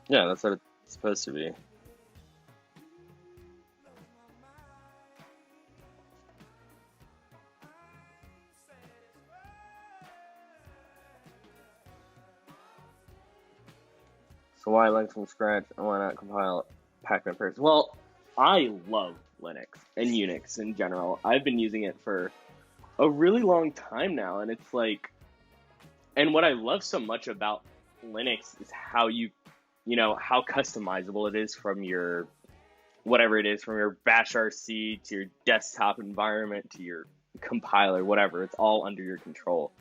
Yeah, that's what it's supposed to be. So why Linux from scratch and why not compile Pacman first? Well, I love Linux and Unix in general. I've been using it for a really long time now, and it's like, and what I love so much about Linux is how how customizable it is from your, whatever it is, from your bash RC to your desktop environment to your compiler, whatever. It's all under your control.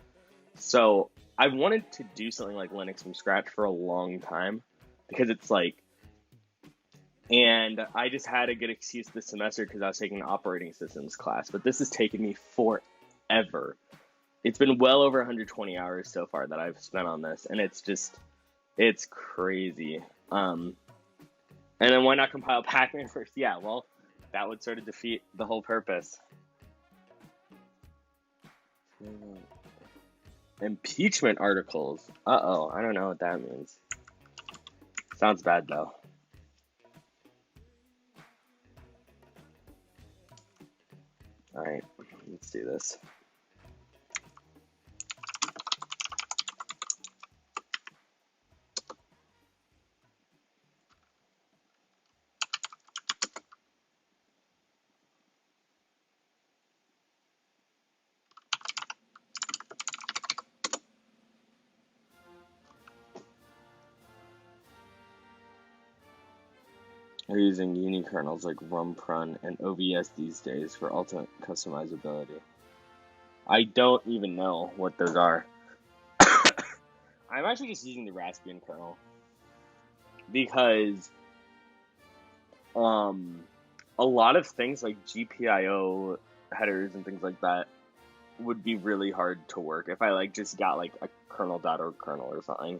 So I wanted to do something like Linux from scratch for a long time because it's like, and I just had a good excuse this semester because I was taking an operating systems class, but this has taken me forever. It's been well over 120 hours so far that I've spent on this, and it's crazy. And then why not compile Pacman first? Yeah, well, that would sort of defeat the whole purpose. Impeachment articles. Uh-oh, I don't know what that means. Sounds bad, though. Alright, let's do this. They're using unikernels like rumprun and OVS these days for ultimate customizability. I don't even know what those are. I'm actually just using the Raspbian kernel because a lot of things like GPIO headers and things like that, would be really hard to work if I like just got like a kernel.org kernel or something.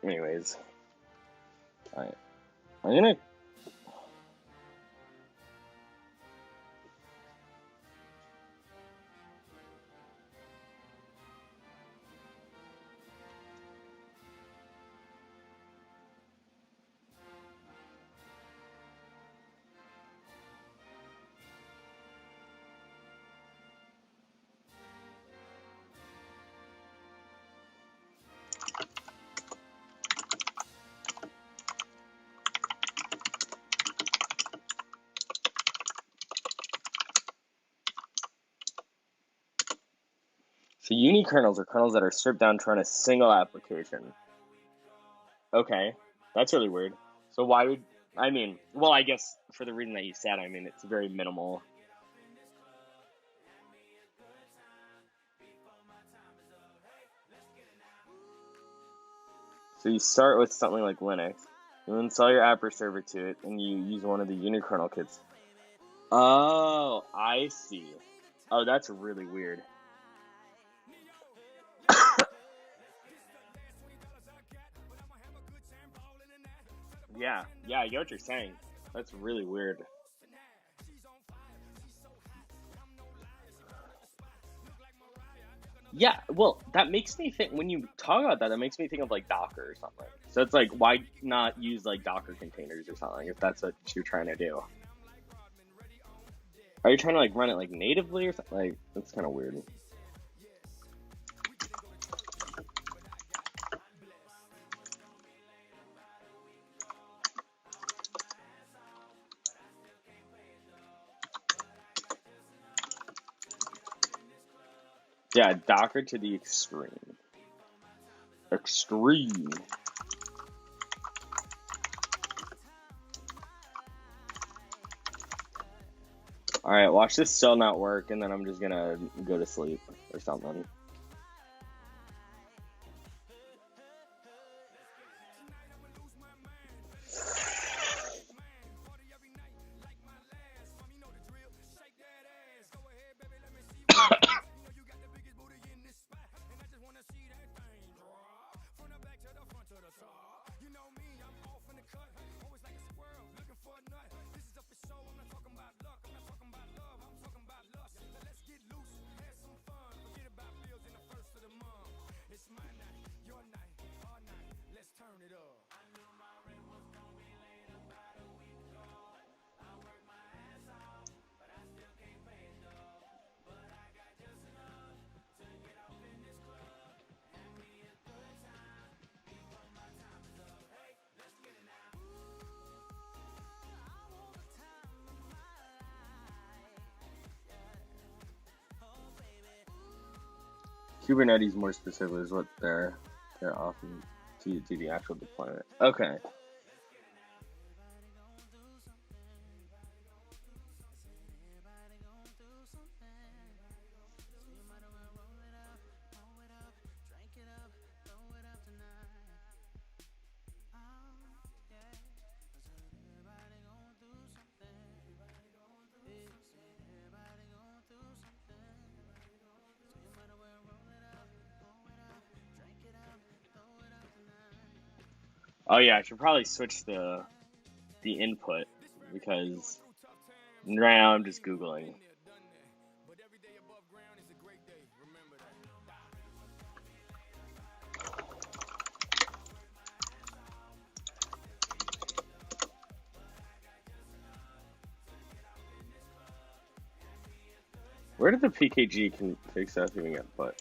Anyways, I'm gonna. So unikernels are kernels that are stripped down to run a single application. Okay, that's really weird. So why would I mean? Well, I guess for the reason that you said, I mean it's very minimal. So you start with something like Linux, you install your app or server to it, and you use one of the unikernel kits. Oh, I see. Oh, that's really weird. Yeah, I get what you're saying. That's really weird. Yeah, well, that makes me think, when you talk about that, that makes me think of like Docker or something. So it's like, why not use like Docker containers or something if that's what you're trying to do? Are you trying to like run it like natively or something? Like, that's kind of weird. Yeah, Docker to the extreme. Extreme. Alright, watch this still not work, and then I'm just gonna go to sleep or something. Kubernetes, more specifically, is what they're often to do the actual deployment. Okay. Oh yeah, I should probably switch the input because right now I'm just Googling. Where did the PKG config stuff even get put?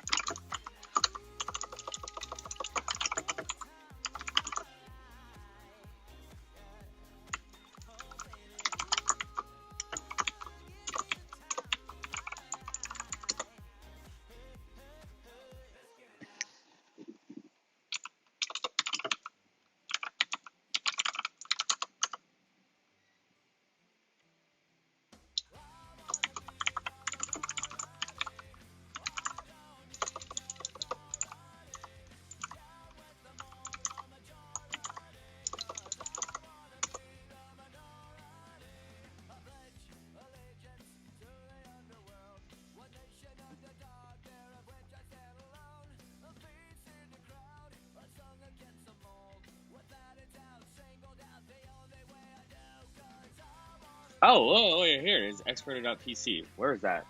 Oh, here it is. Exporter.pc. Where is that?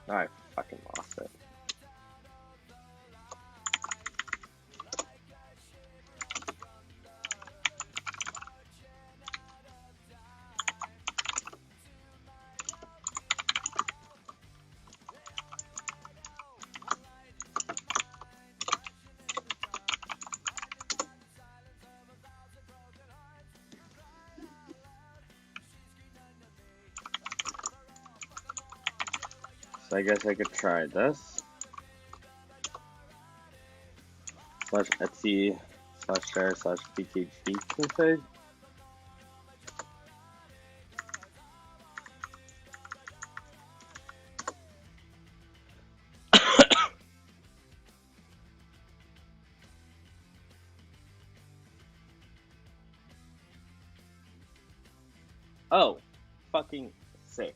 Oh, I fucking lost it. So I guess I could try this. /Etsy/share/php config. Oh, fucking sick.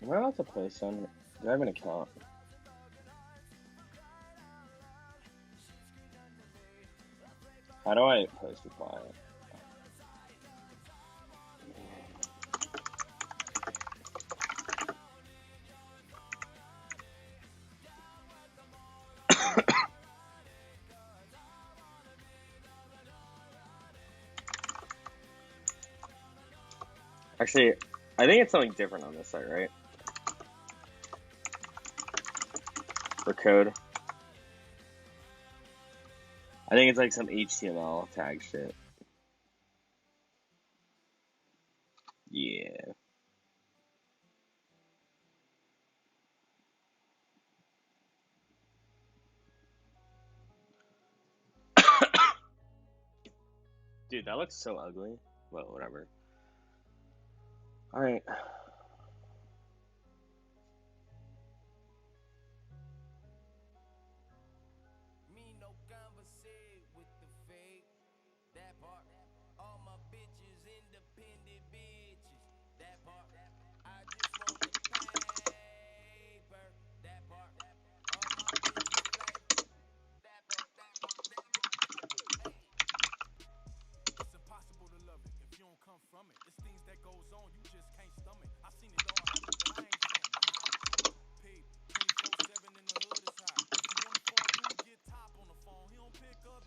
Am I allowed to post on? Do I have an account? How do I post reply? Actually, I think it's something different on this site, right? For code. I think it's like some HTML tag shit. Yeah. Dude, that looks so ugly. Well, whatever. Alright.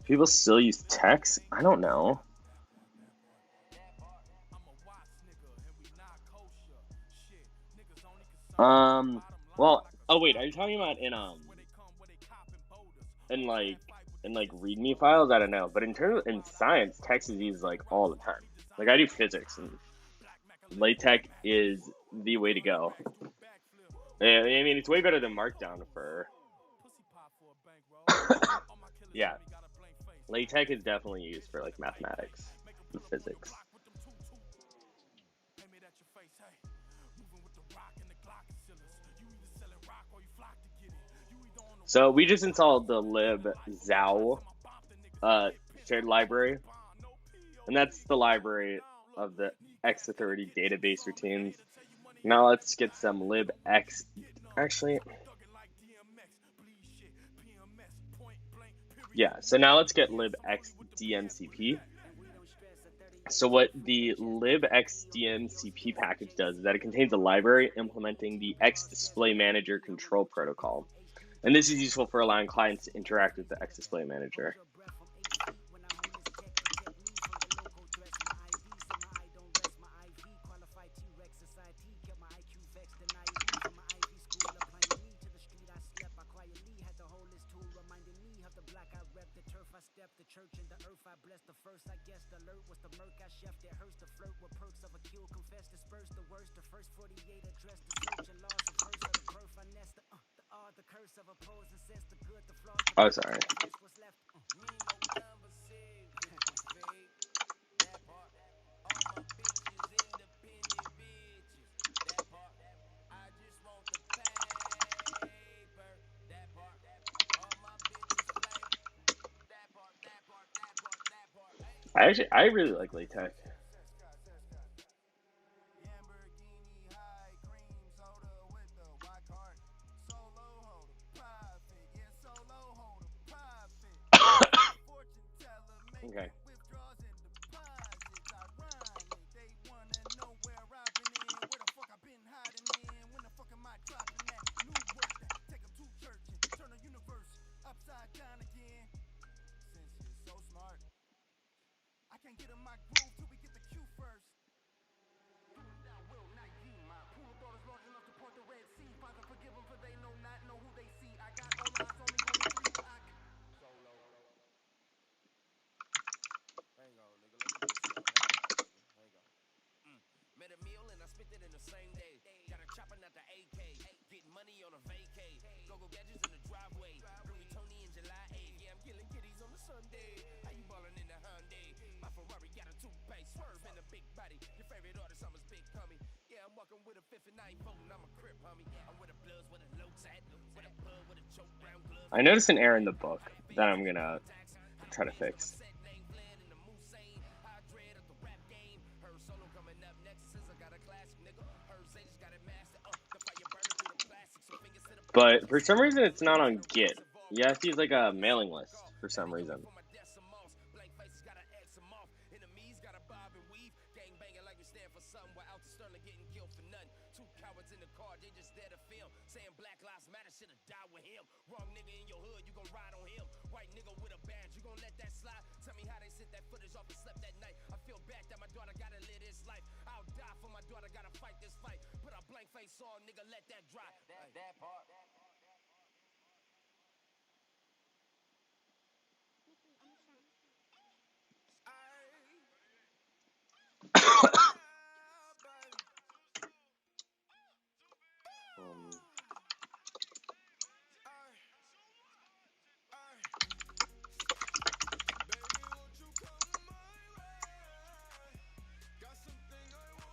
People still use text? I don't know. Well, oh wait, are you talking about in like README files? I don't know, but in science, text is used like all the time. Like I do physics, and LaTeX is the way to go. I mean, it's way better than Markdown for. Yeah, LaTeX is definitely used for like mathematics and physics. So we just installed the libzao shared library, and that's the library of the X authority database routines. Now let's get some libx. Actually, yeah. So now let's get libxdmcp. So what the libxdmcp package does is that it contains a library implementing the XDisplay Manager control protocol. And this is useful for allowing clients to interact with the XDisplay Manager. Oh, sorry. I really like LaTeX. Okay. I noticed an error in the book that I'm gonna try to fix. But for some reason, it's not on Git. You have to use like a mailing list for some reason.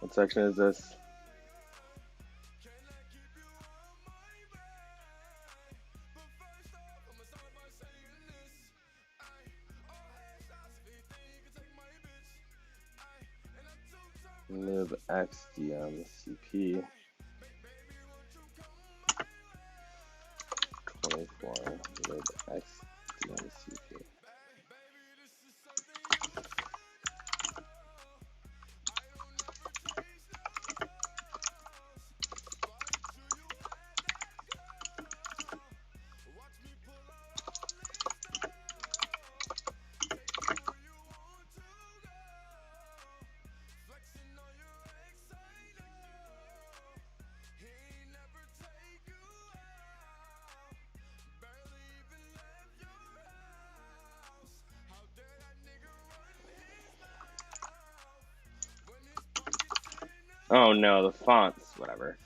What section is this? libxdmcp 24 libxdmcp. Oh no, the fonts, whatever.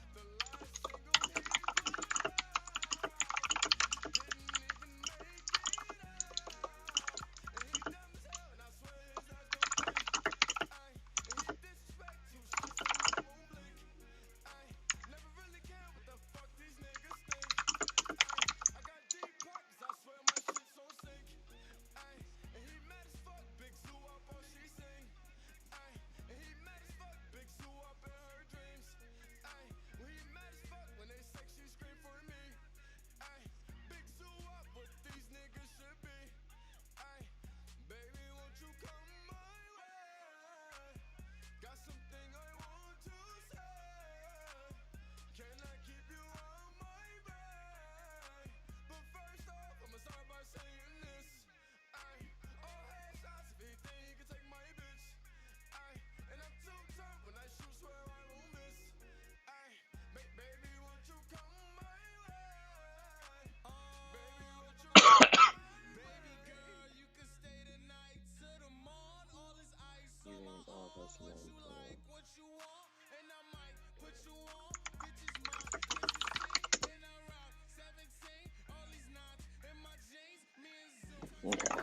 Okay.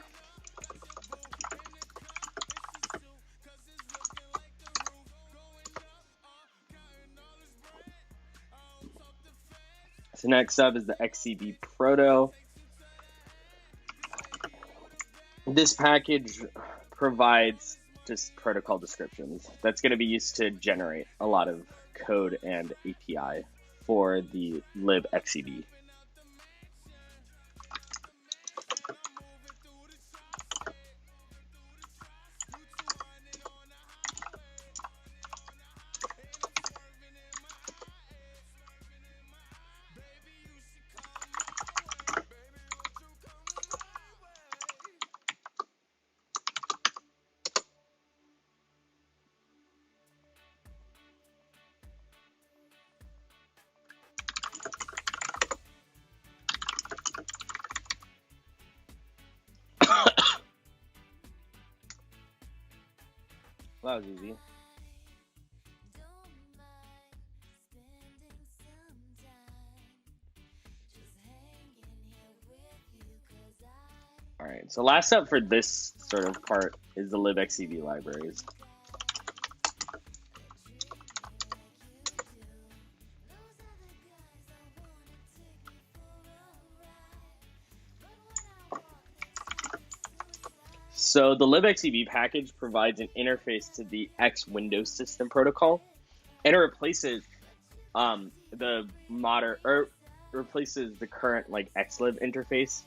So next up is the XCB Proto. This package provides just protocol descriptions. That's going to be used to generate a lot of code and API for the libxcb. That was easy. All right, so last up for this sort of part is the libxcb libraries. So the libxcb package provides an interface to the X Windows System protocol, and it replaces replaces the current like xlib interface.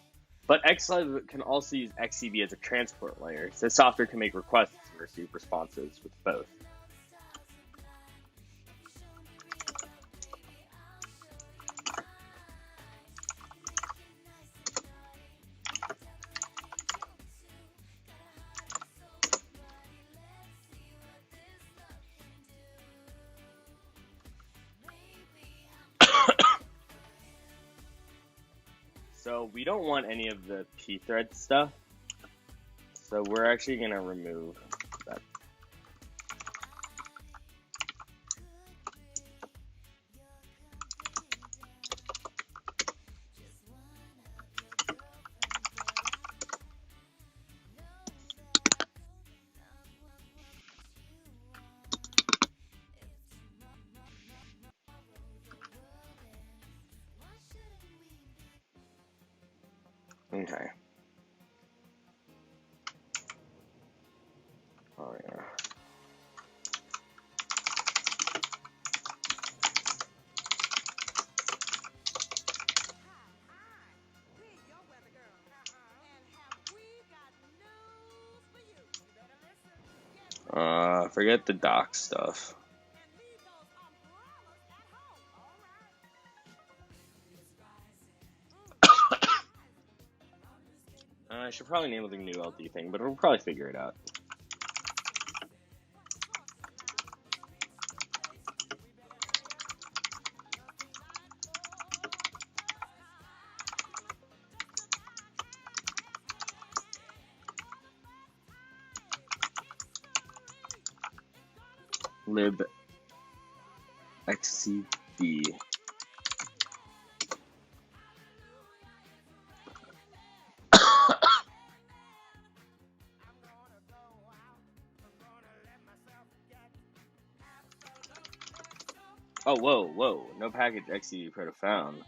But xlib can also use xcb as a transport layer, so software can make requests and receive responses with both. So we don't want any of the pthread stuff, so we're actually going to remove that. Okay. Oh, yeah. Forget the doc stuff. I should probably enable the new LD thing, but we'll probably figure it out. libxcb. Oh, whoa. No package xcb proto found.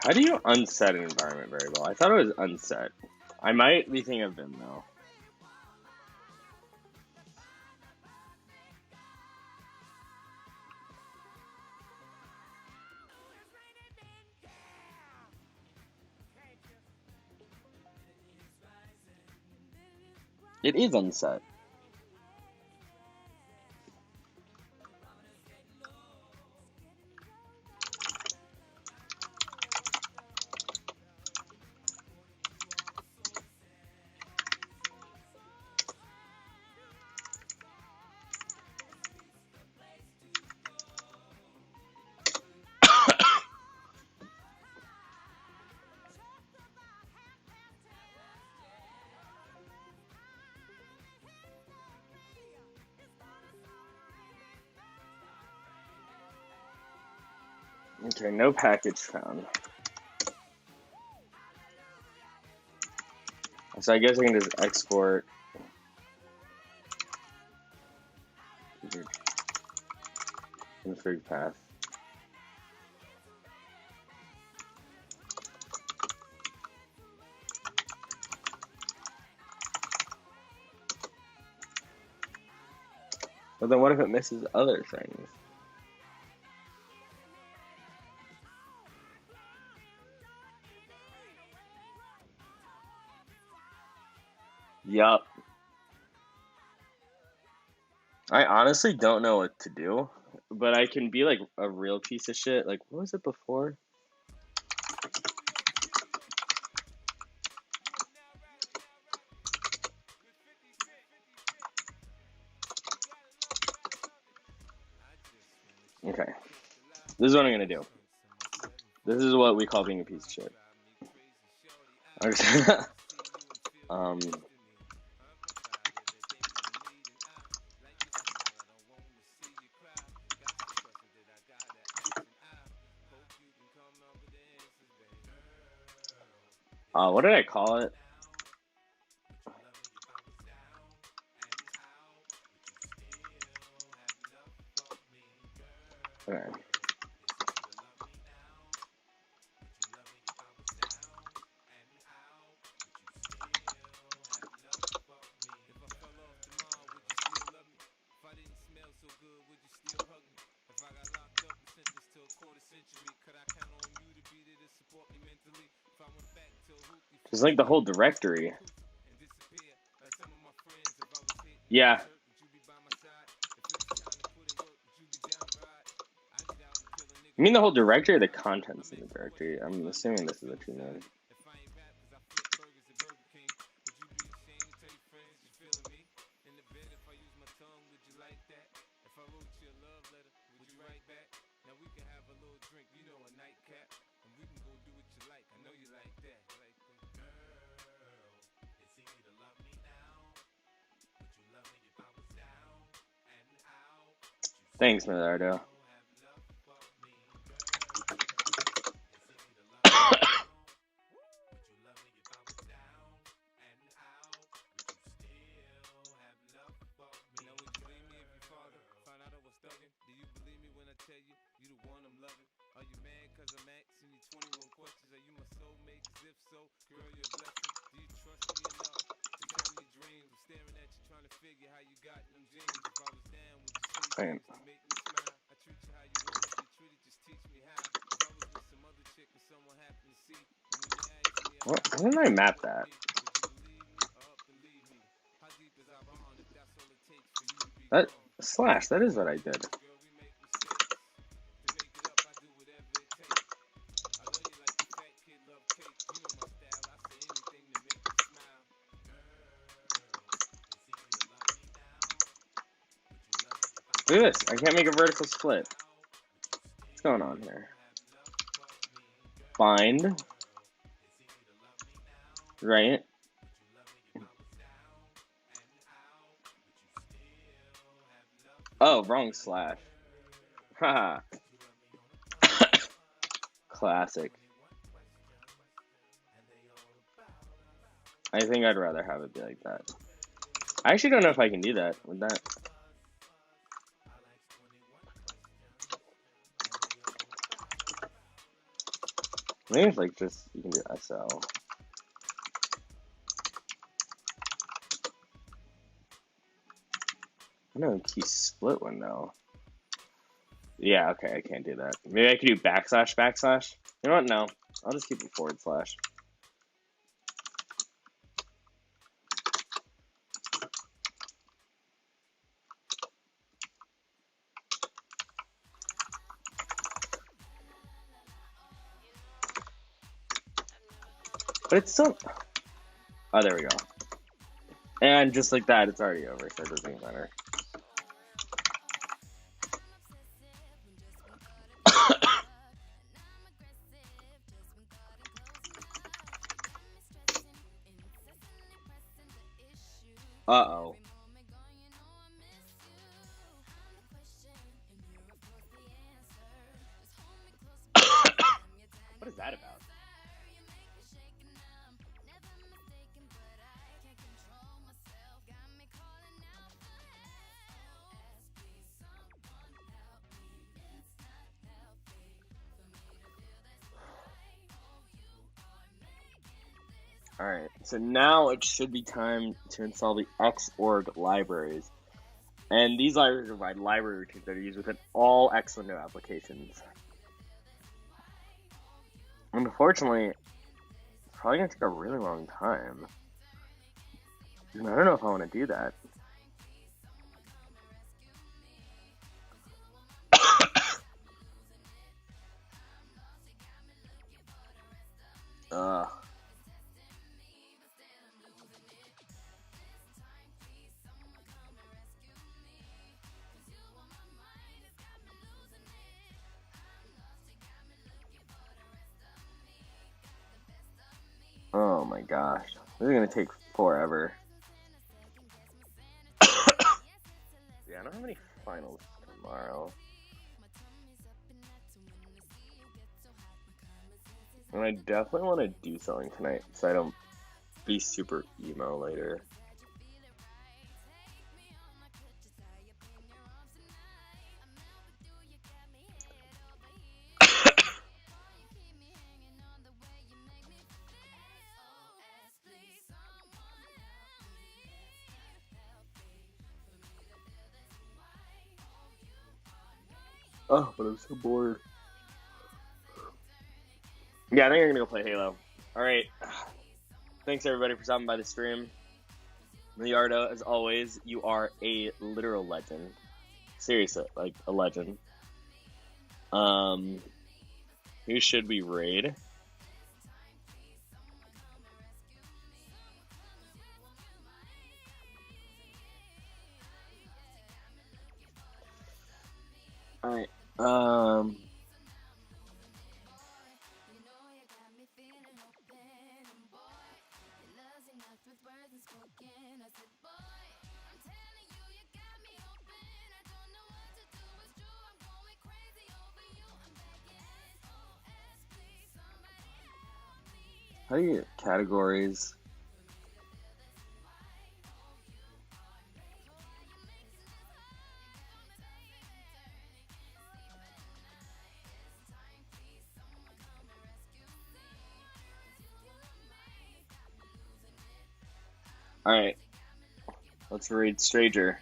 How do you unset an environment variable? I thought it was unset. I might be thinking of Vim though. It is unset. Okay, no package found. So I guess I can just export. Config path. But then what if it misses other things? Yup. I honestly don't know what to do, but I can be like a real piece of shit. Like, what was it before? Okay. This is what I'm gonna do. This is what we call being a piece of shit. What did I call it? Okay. It's like the whole directory. Yeah. You mean the whole directory or the contents of the directory? I'm assuming this is what you mean. Thanks, Millardo. Right. What? How did I map that? That slash, that is what I did. Look at this. I can't make a vertical split. What's going on here? Find. Right. Oh, wrong slash. Haha. Classic. I think I'd rather have it be like that. I actually don't know if I can do that with that. Maybe it's like just, you can do SL. I know key split window. Yeah, okay, I can't do that. Maybe I could do backslash, backslash. You know what? No. I'll just keep it forward slash. But it's still... Oh, there we go. And just like that, it's already over, so it doesn't even matter. Uh-oh. chat about. Alright, so now it should be time to install the Xorg libraries. And these libraries provide library routines that are used within all X window applications. Unfortunately, it's probably going to take a really long time. And I don't know if I want to do that. Ugh. Oh my gosh. This is going to take forever. Yeah, I don't have any finals tomorrow. And I definitely want to do something tonight so I don't be super emo later. Oh, but I'm so bored. Yeah, I think I'm gonna go play Halo. Alright. Thanks everybody for stopping by the stream. Liardo, as always, you are a literal legend. Seriously, like a legend. Who should we raid? Alright, how do you get categories? Alright, let's raid Stranger.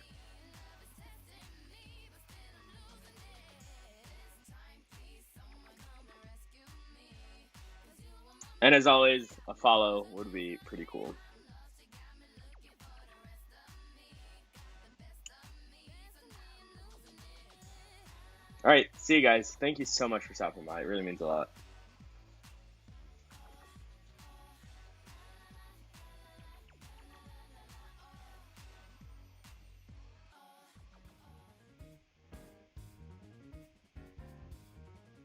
And as always, a follow would be pretty cool. Alright, see you guys. Thank you so much for stopping by. It really means a lot.